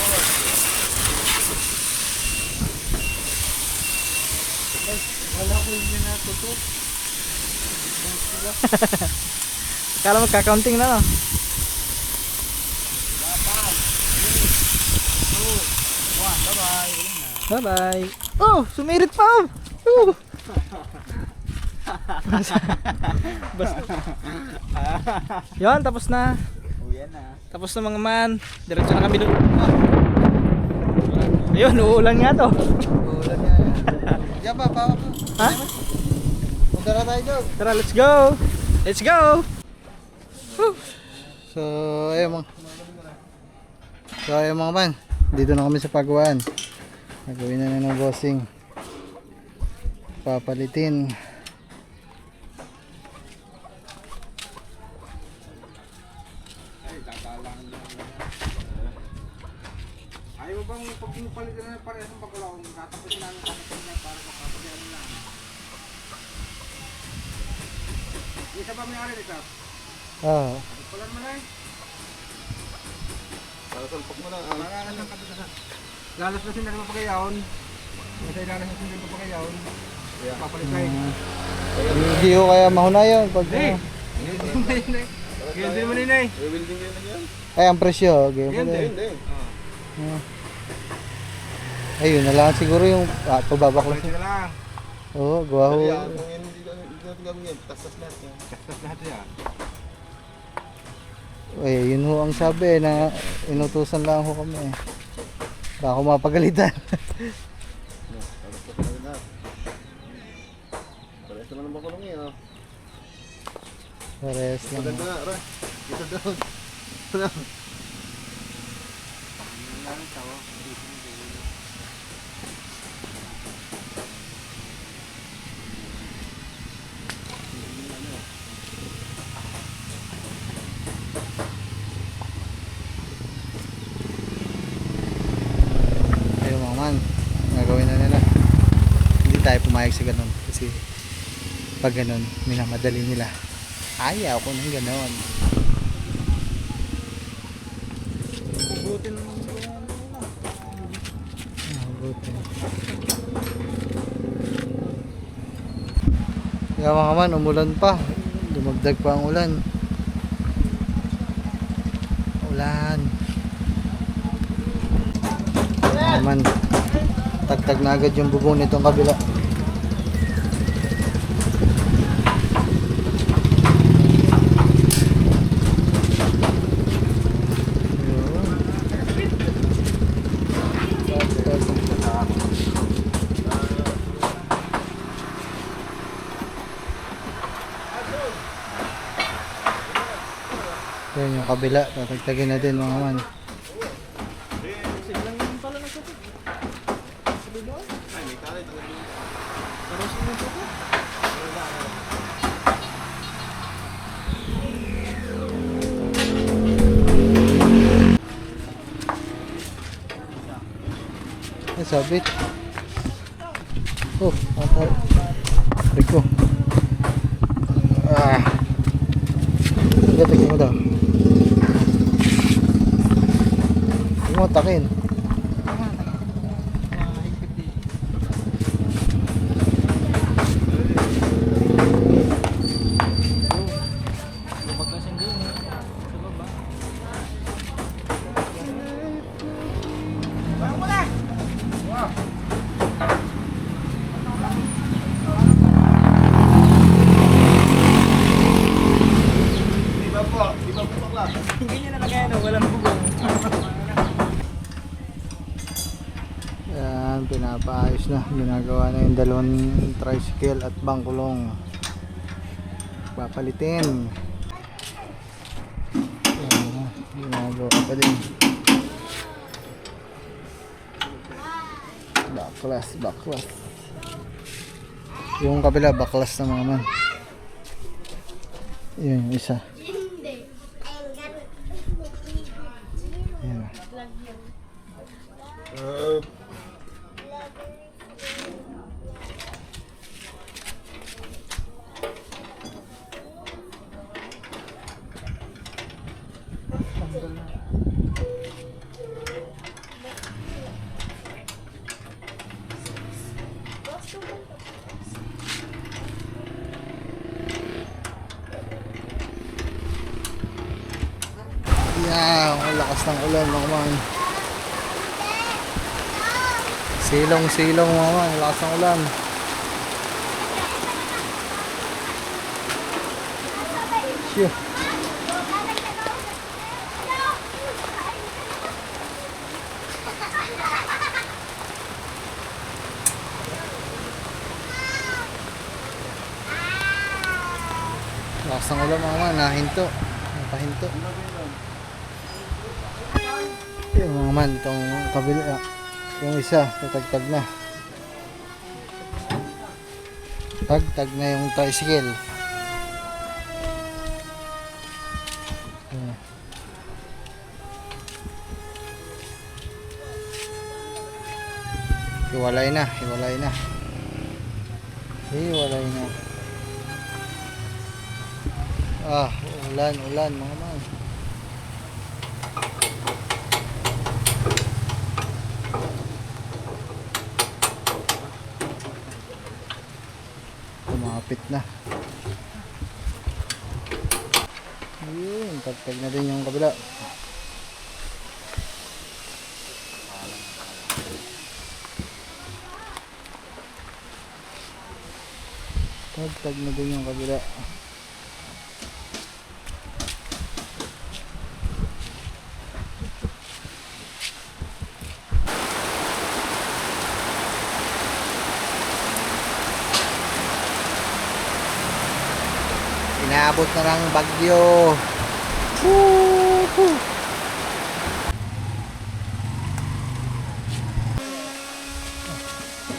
Wala ko yung natutok. Kala mo kakaunting na no? Bye bye. Oh, sumirit pa. Oh. Yan, tapos na. Uyan na. Tapos na mga man. Diretso na kami doon. Ayun, uulan nga to. Ulan nga yan. Diyan pa, pa. Ha? Punta na tayo doon. Tara, let's go. Let's go. Whew. So, ayun mga man. Dito na kami sa pagawaan. Nagawin na ng bossing. Papalitin. Ayaw bang pag pinupalit na parehas ng pagkulaw, tatapusin namin kapatid para makapagyan lang. Isa ba may ari nito? Ah, Palan mo na eh. salpak mo na. Para lang kapatid. Lalas na sila ng pagkayawon. Kasi lalas na sila ng pagkayawon. Papalit na eh. Hindi ko kaya mahuna yun. Pag, Ganyan din mo nina eh. ay, ang presyo. Okay, ayun na lang siguro yung pababaklas. Papalit ka lang. Oo, gawa ho. Tastas lahat yan. Ay, yun ho ang sabi na inutusan lang ho kami. Baka ako mapagalitan. Parehas lang. Maganda nga, Ron. Dito doon. Ano? Ayun mga man, gagawin na nila. Hindi tayo pumayag sa ganun kasi pag ganun, minamadali nila. Ayaw ko ng ganun. Pugutin naman ko yan. Buti. Kaya mga man, umulan pa. Dumagdag pa ang ulan. Ulan. Mga man, tagtag na agad yung bubong nitong kabila. Yan yung kabila, tatagtagin natin mga man. Ay, sabit. Oh, patay. Riko. Ah. Tignan mo daw. Huwag mo takin. Ganyan na kagaya no, walang bubong. Yan, pinapaayos na. Ginagawa na yung dalawang tricycle at bangkulong. Papalitin. Yan, ginagawa pa din. Baklas. Yung kabila, baklas na mga man. Yun, yung isa. Yan. Yan, ang lakas ng ulan mga man. Silong mga man, ang lakas ng ulan. Shoo. Lakas ng ulan mga man, napahinto. Yung mga man, itong kabila, yung isa, tatagtag na. Tagtag na yung tricycle. Ayan. Hiwalay na. Ah, ulan mga man. Kumapit na. Ayun, tagtag na din yung kabila. Tagtag na din yung kabila. inabot na ng bagyo. Woohoo!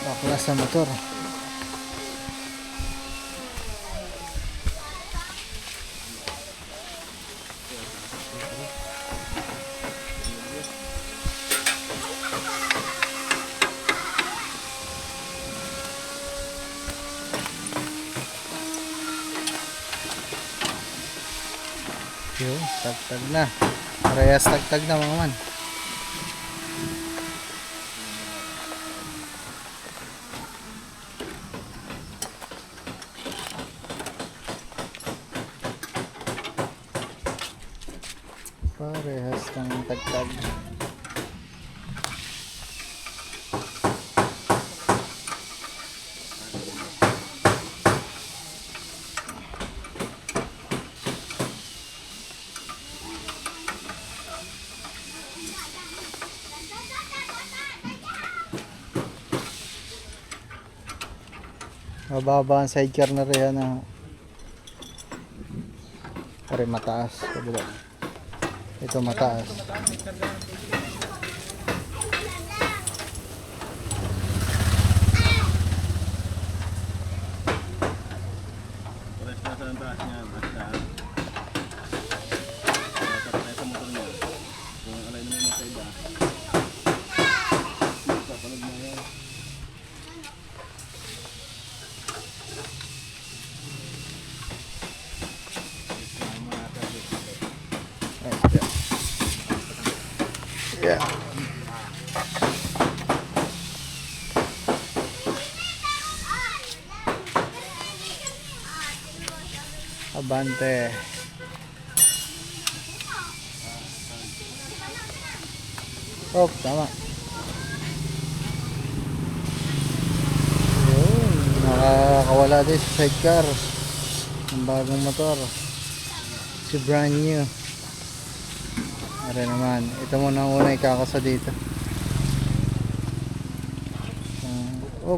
Baklas na motor. Yun, tagtag na. Parehas tagtag na mga man. Parehas ng tagtag. Mababa ang sidecar na rin na pare mataas kabila. Ito mataas. Yeah. Abante. Oh, tama. Yun, nakakawala din sa sidecar ng bagong motor. Si brand new. Are naman, ito muna ang una ikakasa dito. Oh.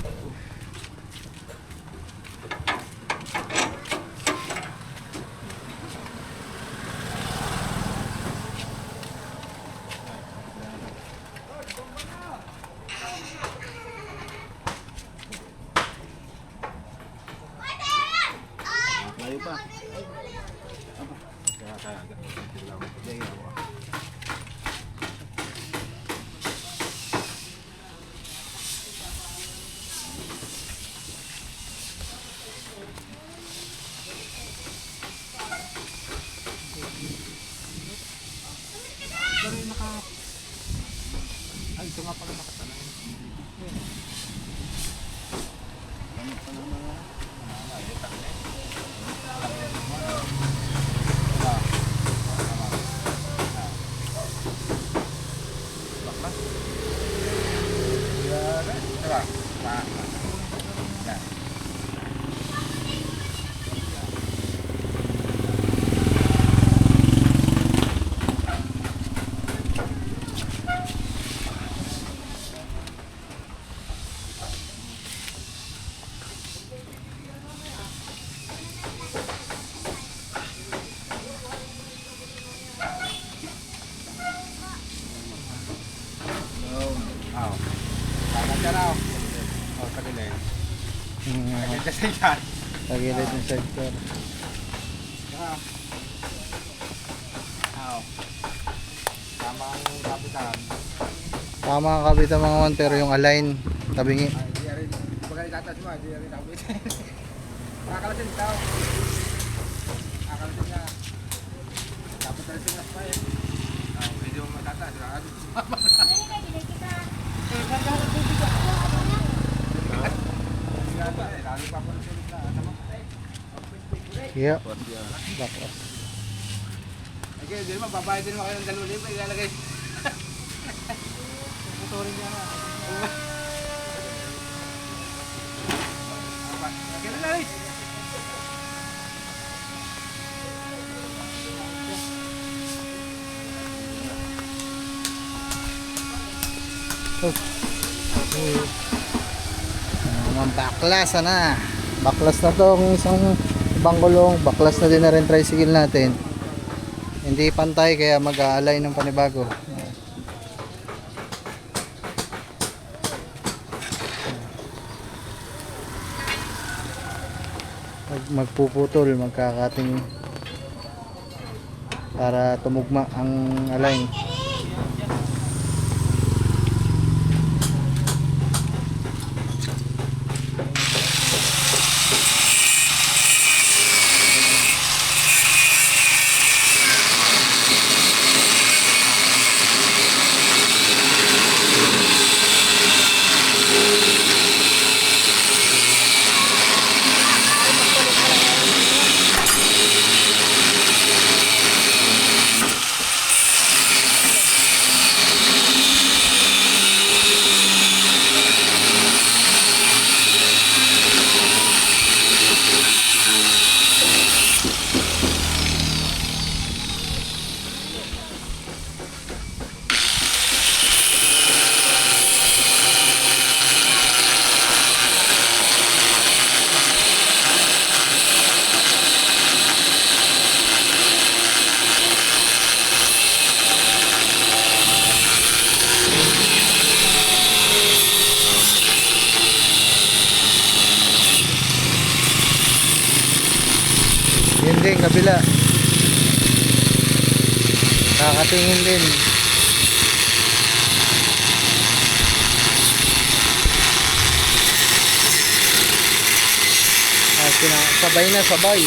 Tagilid ng sidecar. Tama ang kapitan mga man, pero yung align tabingi. Yeah. Baklas. Okay, di naman, babayad din naman kayo ng 2,000, ilalagay. Motorin niya na. Okay na lang. Baklas na. Baklas na to ang isang ibang gulong, baklas na din na rin tricycle natin. Hindi pantay kaya mag-aalay ng panibago. Magpuputol, magkakating para tumugma ang alay. Yun din, kabila. Kakatingin din. Sabay na, sabay.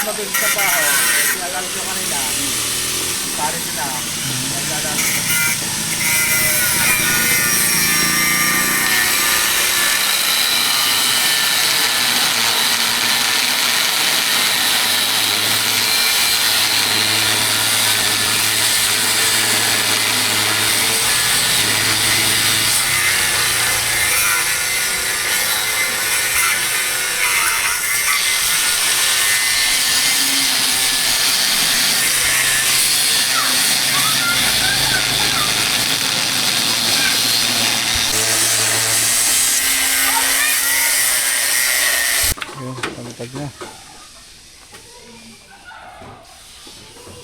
Mabilis sa baho, sinalalo nyo kanina, pare sila, naglalaro. Yun, tagtag na.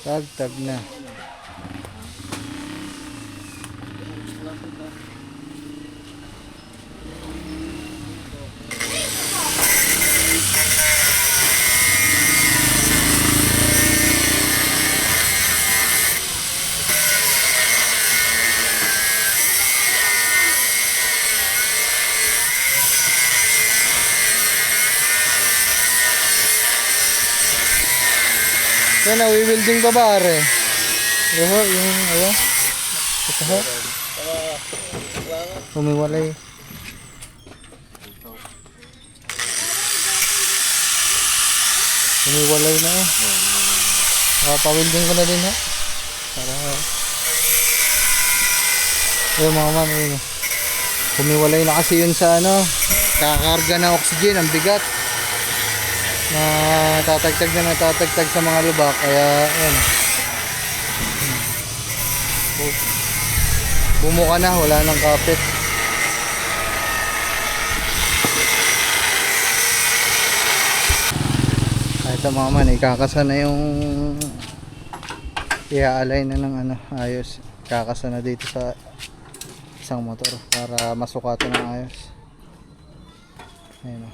Tagtag na. So, nawi-welding pa ba, are? Yung, ito ha? Humiwalay. Humiwalay na eh. Pa-welding ko na din ha? Para, ayun mga man, ayun. Humiwalay na kasi yun sa ano, kakarga ng oxygen, ang bigat. Natatagtag sa mga lubak, kaya ayan, bumuka na, wala nang kapit. Ito mga man, ikakasa na yung i-align na ng ano, ayos, ikakasa na dito sa isang motor para masukatan ng ayos. Ayun o.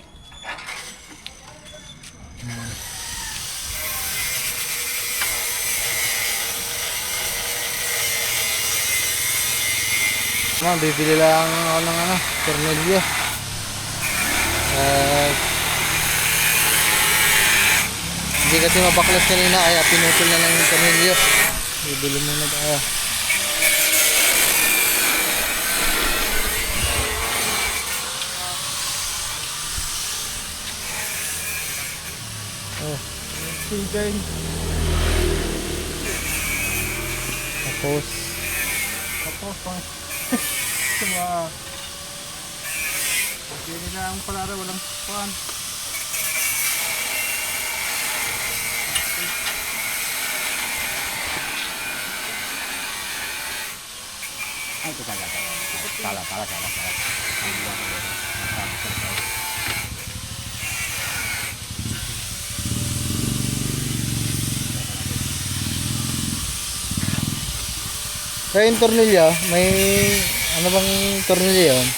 Bibili lang ako ng ano, tornilyo. Hindi kasi mabaklas kanina kaya pinutol na lang yung tornilyo. Bibili muna tayo. Oh, Tapos, pang sa mga hindi na ang palara walang pan. kaya yung tornilyo, may ano bang tornilyo yun?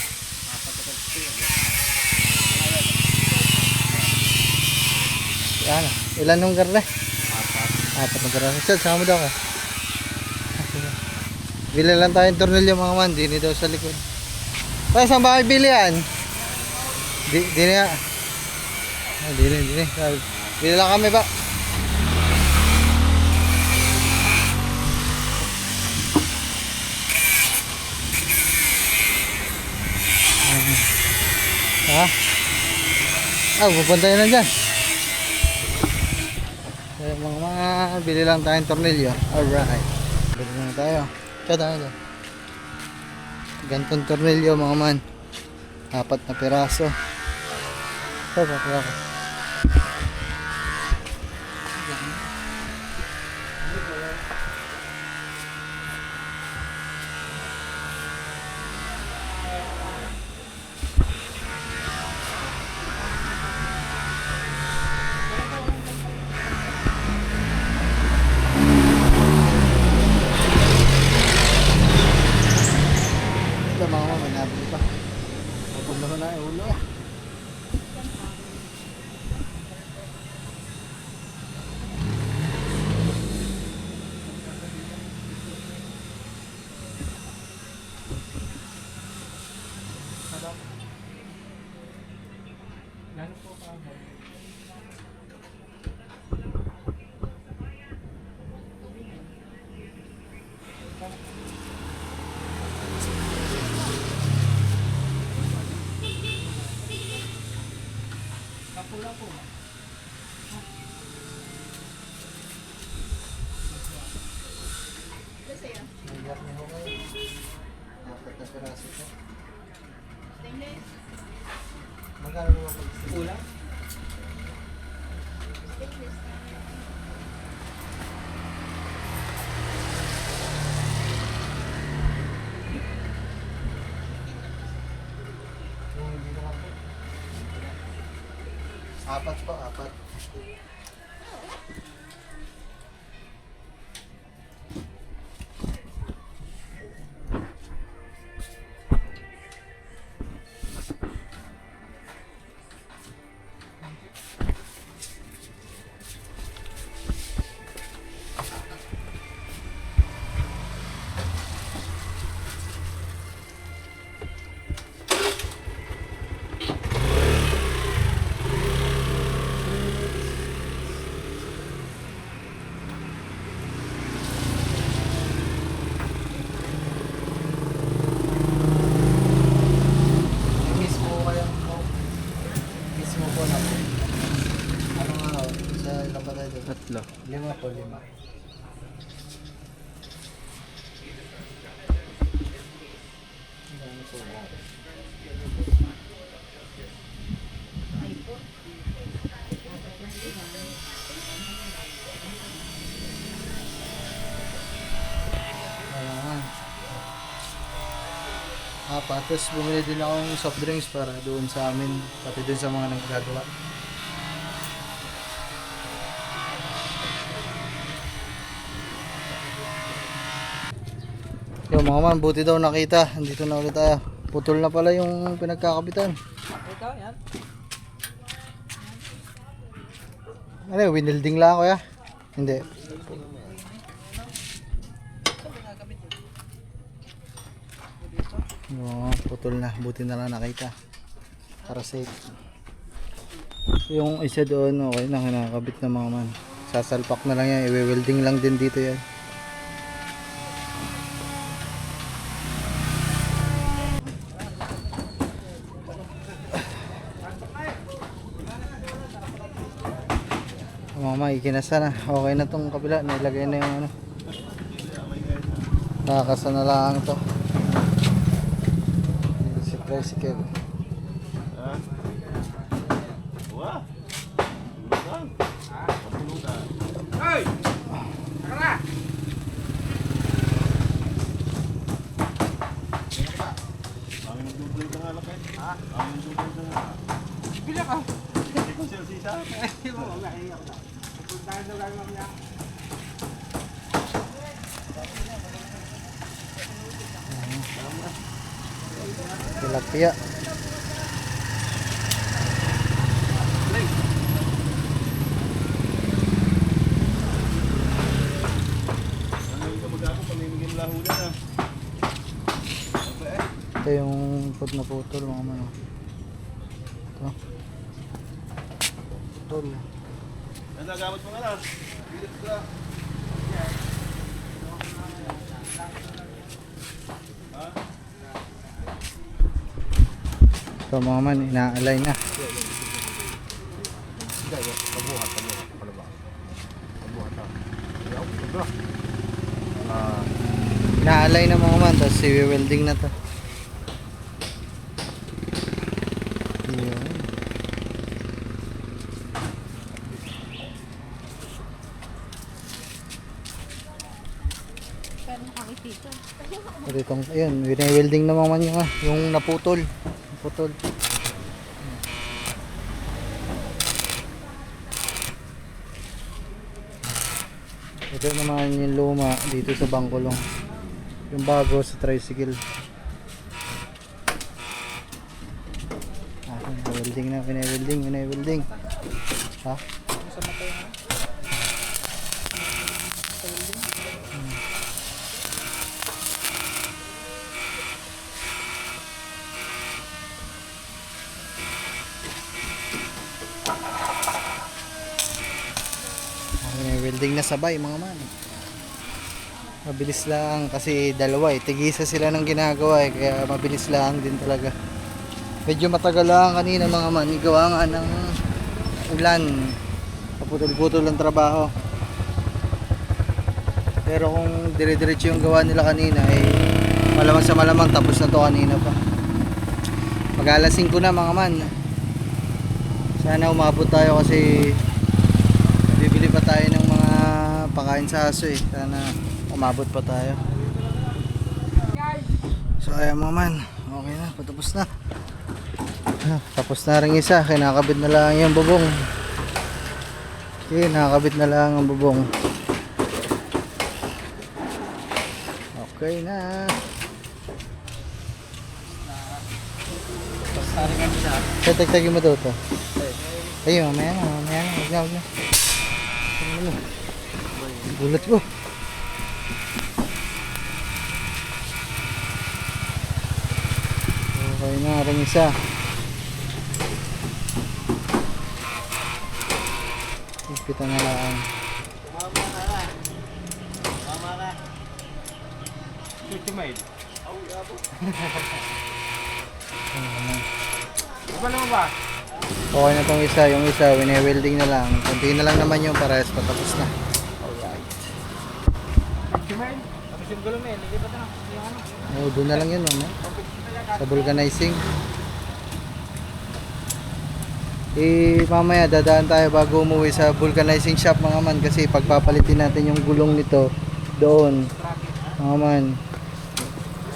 Yan, ilan nung garne? Apat na garne. Chad, sama mo daw ka. Bili lang tayong tornilyo mga man, dini daw sa likod. Kaya saan ba kayo bili yan? Dini nga. Dini. Bili lang kami ba? Ha? Pupunta yun na dyan. Kaya mga bili lang tayong tornilyo. Alright. Bili na tayo. Chad, ano dyan? Gantong tornilyo mga man. 4 na piraso. Ito, bakla ko. Ito mga man, may nabili pa. Pupunta ko na yung ulo. Nagyak niyo ko kayo. 4 na piraso po. Magkano mo pag ulam? Apat po, 4. Mismo kayo po. Mismo po na po. Anong araw? Sa ilang ba tayo? 3. 5 po, 5. Ano po ba? Ayan. Tapos bumili din akong soft drinks para doon sa amin, pati doon sa mga naggagawa. Yung mga man, buti daw nakita. Andito na ulit tayo. Putol na pala yung pinagkakabitan. Ito, yan. Ano yun, winilding lang kuya? Hindi. Oo, putol na. Buti na lang nakita. Para safe. Yung isa doon, okay na, kinakabit na mga man. Sasalpak na lang yan. I-welding lang din dito yan. Mama, ikinasa na. Okay na tong kabila. Nailagay na yung ano. Nakakasa na lang to. Dito si tricycle. Hoy! Tara! Bila ka. Ay, mo, maiyak na. Puntahan daw lang mamaya. Tilapia. Ito yung put na putol mga mano. Ito. Putol. Nagagamit mo nga lang. Ito mga man, inaalay na. Inaalay na mga man, tapos i-welding na to. Yun. At itong, ayun, wini-welding na mga man yung naputol. Naputol. Ito naman yung luma dito sa Bangkulong. Yung bago sa tricycle. Welding na, wini-welding. Ha? Welding na sabay mga man. Mabilis lang kasi dalawa tigisa sila ng ginagawa kaya mabilis lang din talaga. Medyo matagal lang kanina mga man, gawa nga ng ulan. Kaputol-putol ang trabaho. Pero kung dire-diretso yung gawa nila kanina malamang sa malamang tapos na to kanina pa. Mag-alas 5 na mga man. Sana umabot tayo kasi bibili pa tayo ng mga pakain sa aso sana umabot pa tayo. So ayan mga man, okay na, patapos na. Tapos na rin isa, kinakabit na lang yung bubong. Okay, nakakabit na lang ang bubong. Okay na. Tapos taringan siya. Tagtagin mo daw to. Ayun, mamaya na, huwag na. Gulat ko. Okay na rin isa. Ipitan na lang. Mama ka. Chuchu maid. Ano naman ba? Okay na tong isa. Yung isa, wini-welding na lang. Kunti na lang naman yung parehas patapos na. Chuchu maid. Tapos yung gulong maid. Hindi pa ito na. Yung ano. Oh, doon na lang yun, no? Sa vulcanizing. Mamaya dadaan tayo bago umuwi sa vulcanizing shop mga man kasi pagpapalitin natin yung gulong nito doon mga man.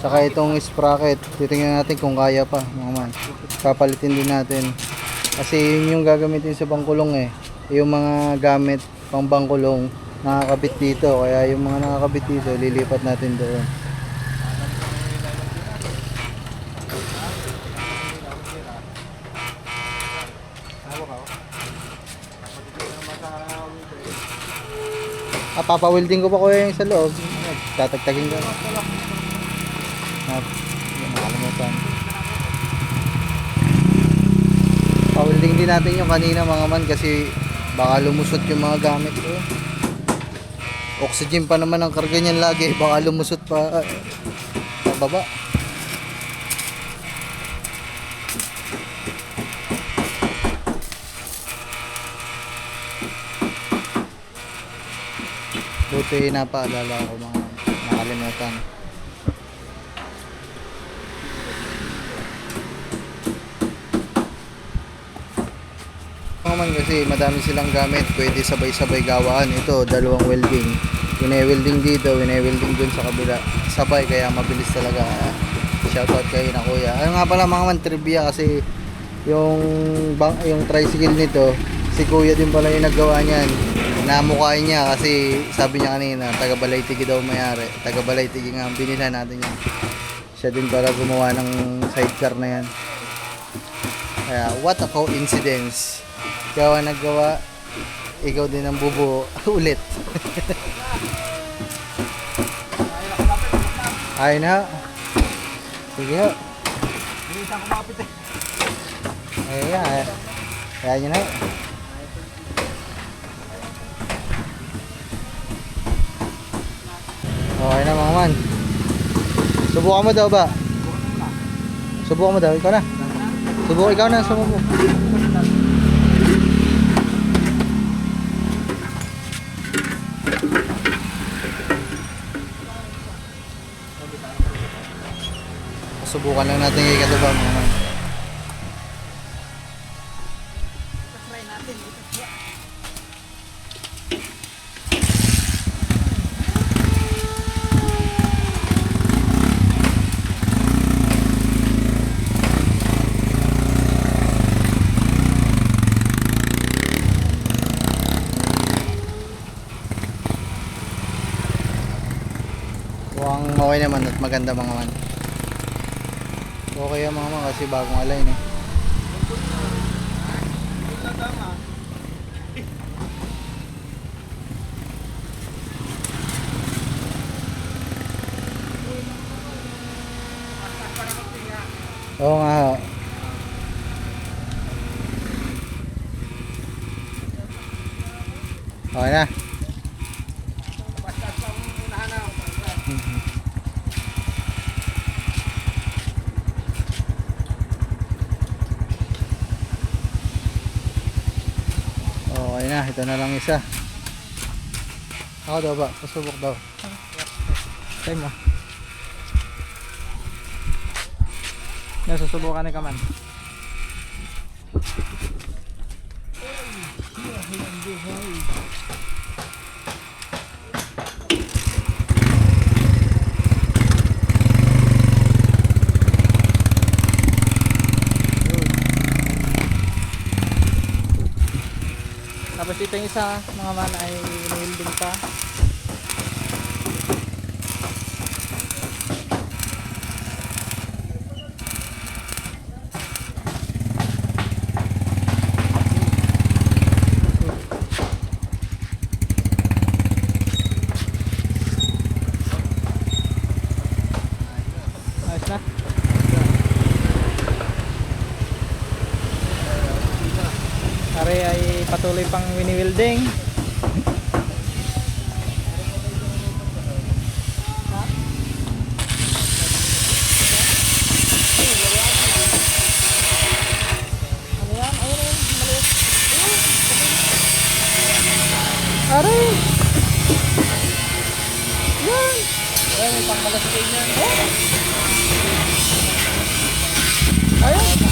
Saka itong sprocket, titingnan natin kung kaya pa mga man. Papalitin din natin kasi yun yung gagamitin sa bangkulong yung mga gamit pang bangkulong nakakabit dito, kaya yung mga nakakabit dito lilipat natin doon. Papa-welding ko pa kuya yung sa loob. Tatagtagin ko. Nakalimutan. Pa-welding din natin yung kanina mga man kasi baka lumusot yung mga gamit ko. Oxygen pa naman ang karga niyan lagi. Baka lumusot pa sa baba. Buti napaalala ko mga nakalimutan. mga man kasi madami silang gamit. Pwede sabay-sabay gawaan. Ito, dalawang welding. Wine-welding dito, wine-welding dun sa kabila. Sabay, kaya mabilis talaga. Shoutout kay na kuya. Ano nga pala mga man, trivia kasi yung tricycle nito, si kuya din pala yung naggawa niyan. Namukhain niya kasi sabi niya kanina, taga Balaytigi daw mayari. Taga Balaytigi nga ang binila natin yan. Siya din para gumawa ng sidecar na yan. Kaya what a coincidence. Ikaw ang naggawa, ikaw din ang bubuo ulit. Ayun na. Sige ho. Hindi isang kumapit eh. Ayan. Kaya nyo na. Okay na mga man. Subukan mo daw ba? Subukan mo daw. Ikaw na. Subukan ikaw na. Sumubo. Subukan lang natin kay Katuba mga man. Mukhang okay naman at maganda mga man. Okay yung mga man kasi bagong align eh. Oo nga ho. Okay na. Okay na, ito na lang isa. Ako daw ba? Pasubok daw. Try mo. Nasusubukan ni Kaman. Tapos ito yung isa, mga man ay welding pa. Ayos na. Pare ay patuloy pang wini-welding. Aray! Yan! Ay, may pangkalasipin yan. Ayun!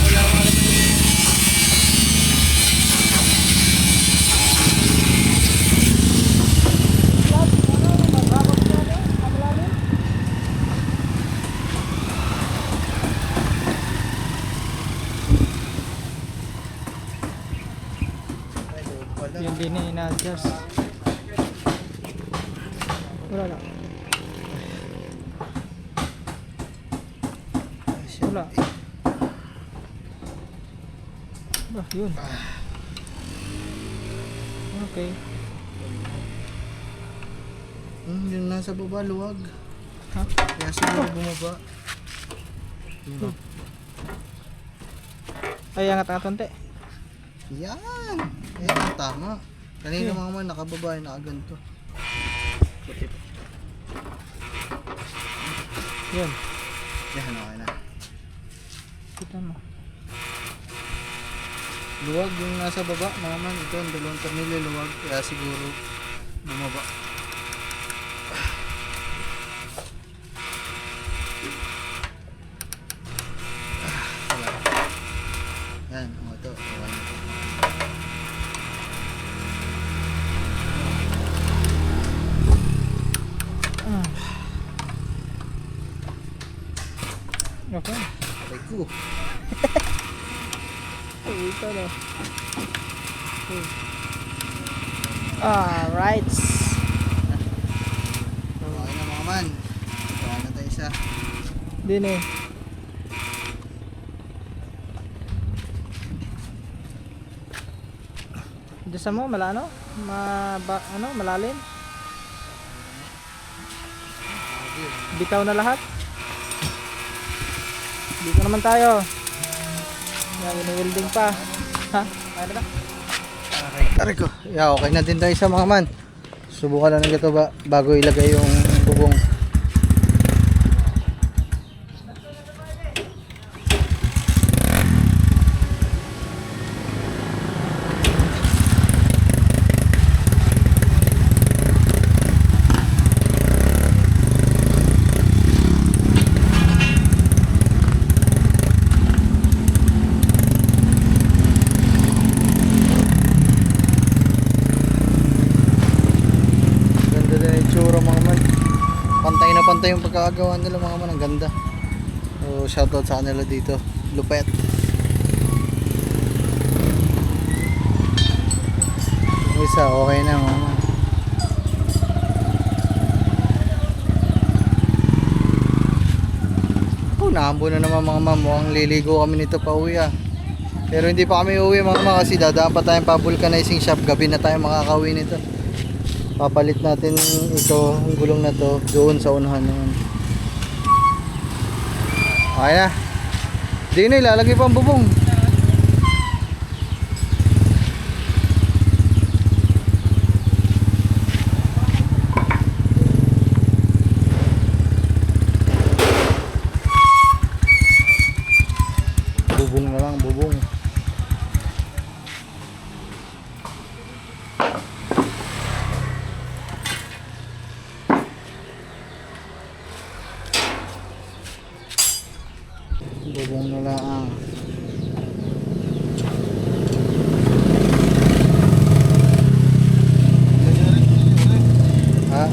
Yun din eh, na-adjust. Wala lang. Wala. Bah, yun. Okay. Yung nasa baba, luwag. Ha? Kaya siguro bumaba. Ay, angat-angat konti. Yan! Ayan, tama. Kanina mga man, nakababa, nakaganto. Yun. Yan, okay na. Kita mo. Luwag yung nasa baba, mga man. Ito, ang dalawang tornilyo, luwag. Kaya siguro bumaba. Wala. Yan, ito. Okay na. Okay. Aray ko. Ito na. Alright. Okay na mga man. Gawa na tayo isa. Din eh. Diyos mo, malano? Malalim? Bitaw na lahat? Dito naman tayo. Yan, ini-welding pa. Ha? Ano ba? Aray ko. Yeah, okay na din tayo isa mga man. Subukan na ng gato ba bago ilagay yung bubong. Ganda din ang itsura mga man. Pantay na pantay yung pagkakagawa nila mga man. Ang ganda. So shoutout sa kanila dito. Lupet. Yung isa okay na mga man. Oh, nahambo na naman mga man. Mukhang liligo kami nito pa uwi ah. Pero hindi pa kami uwi mga man kasi dadaan pa tayong pa-vulcanizing shop. Gabi na tayo makakauwi nito. Papalit natin ito, ang gulong na to doon sa unahan naman. Okay na. Di na ilalagay pa ang bubong. Bubong na lang, bubong. Bubong na lang. Ha?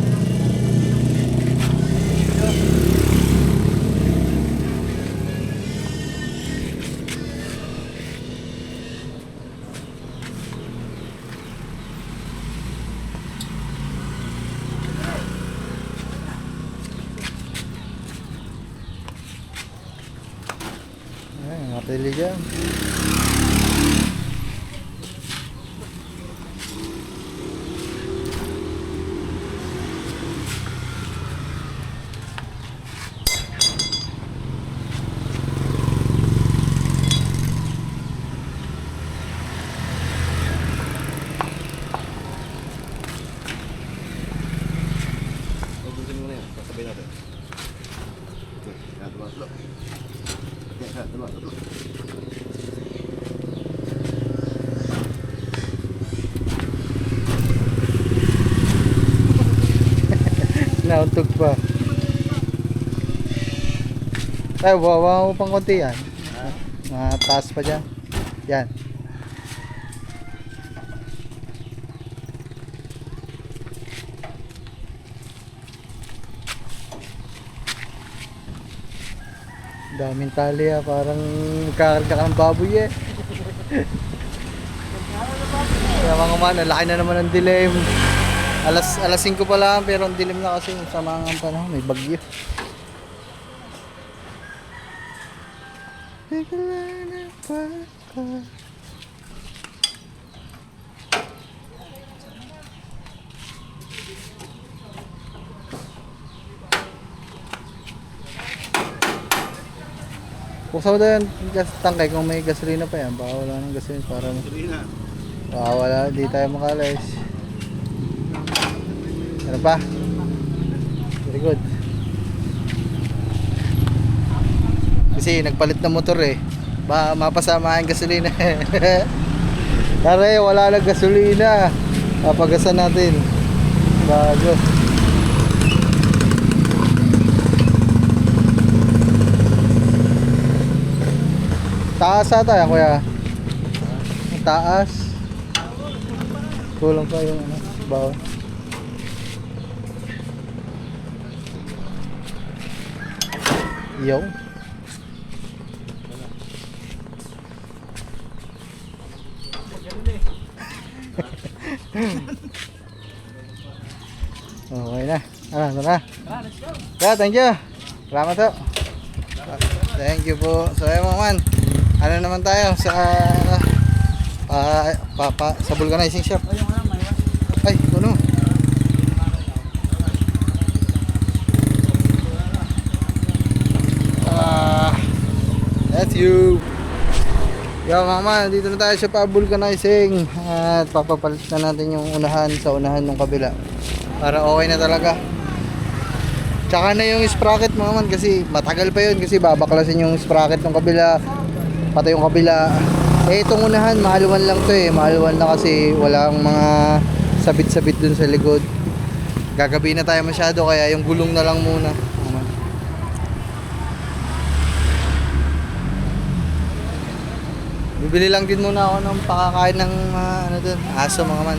Ay, matili dyan. Nauntog pa. Ay, bawa mo pang konti yan. Taas pa dyan. Yan. Daming tali ah, parang kakarga ka ng baboy eh. Kaya mga man, laki na naman ang dilim. Alas 5 pa lang pero ang dilim na kasi sa mga panahon, may bagyo. Buksan mo daw yung gas tangkay kung may gasolina pa yan. Baka wala ng gasolina para baka wala, di tayo makalis. Ano pa? Very good. Kasi nagpalit na motor eh. Baka mapasama yung gasolina. Tara wala na gasolina. Papagasan natin. Bago. Taas ata yan kuya. Taas. Kulang pa yung ano, bawa. Yo. Okay na. Ito na. Yeah, thank you. Salamat po. Thank you po. So ayun mga man. Ano naman tayo sa sa vulcanizing shop. Ay, ano? That's you. Yo mga man, dito na tayo sa pa-vulcanizing at papapalit na natin yung unahan sa unahan ng kabila para okay na talaga. Tsaka na yung sprocket mga man kasi matagal pa yun kasi babaklasin yung sprocket ng kabila pati yung kabila. Eh itong unahan mahaluan lang to eh, mahaluan na kasi walang mga sabit-sabit dun sa likod. Gagabi na tayo masyado kaya yung gulong na lang muna. Bibili lang din muna ako ng pakakain ng ano dun, aso mga man.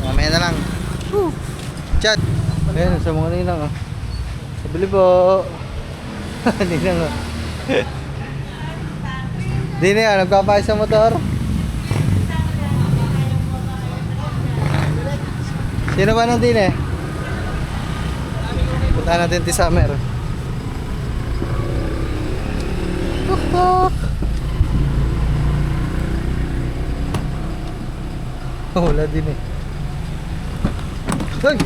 Mamaya na lang. Chat. Ayun, sa mga ninang oh. Sabili po. Ninang oh. Di na yan, nagpapayos sa motor. Sino ba nang din eh? Punta natin ti Summer. Tuk tuk. Wala din eh. Hoy!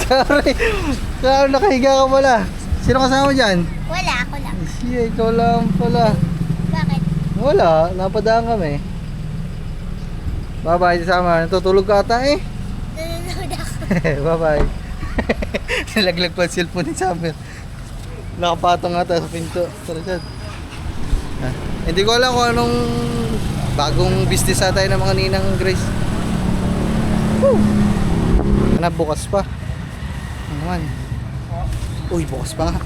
Sorry. Kaya nakahiga ka pala. Sino kasama dyan? Wala, ako lang. Siya, ikaw lang pala. Bakit? Wala, napadaan kami. Bye-bye, sama. Natutulog ka ata eh. Nanonood ako. Bye-bye. Nalaglag pa ang cellphone ni Summer. Nakapatong ata sa pinto. Tara dyan. Hindi ko alam kung anong bagong business tayo ng mga ninang Grace. Woo! Ano, bukas pa. Ano naman? Uy, bukas pa nga.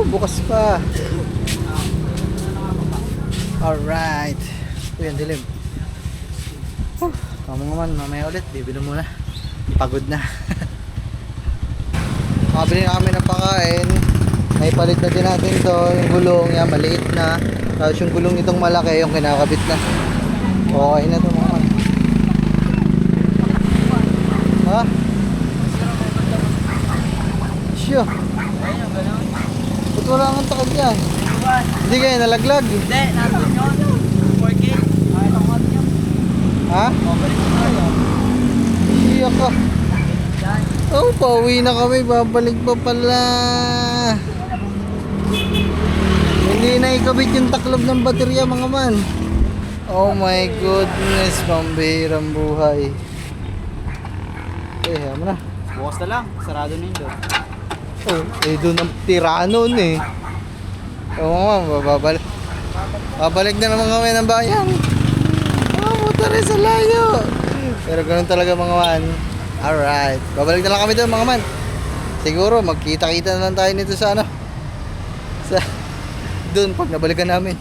Bukas pa. Alright. Uy, ang dilim. Tama nga man, mamaya ulit. Bibili muna. Pagod na. Makabili na kami ng pakain. May palit na din natin to, yung gulong yan, maliit na. Tapos yung gulong nitong malaki, yung kinakabit na. Okay na to mga man. Ha? Sure. Ba't wala kang takad yan? Hindi kayo nalaglag? Hindi, nandun yun. 4K. Ay, tangat yun. Ha? Siya ka. Oh, pauwi na kami. Babalik pa pala. Hindi na ikabit yung taklob ng baterya mga man. Oh my goodness, pambihirang buhay. Eh, mo na. Bukas na lang. Sarado na yun doon. Oh, eh doon ang tira noon eh. Oo nga, babalik na naman kami ng bayan. Puta rin sa layo. Pero ganun talaga mga man. Alright, babalik na lang kami doon mga man. Siguro magkita-kita na lang tayo nito sa ano. Sa doon pag nabalikan namin.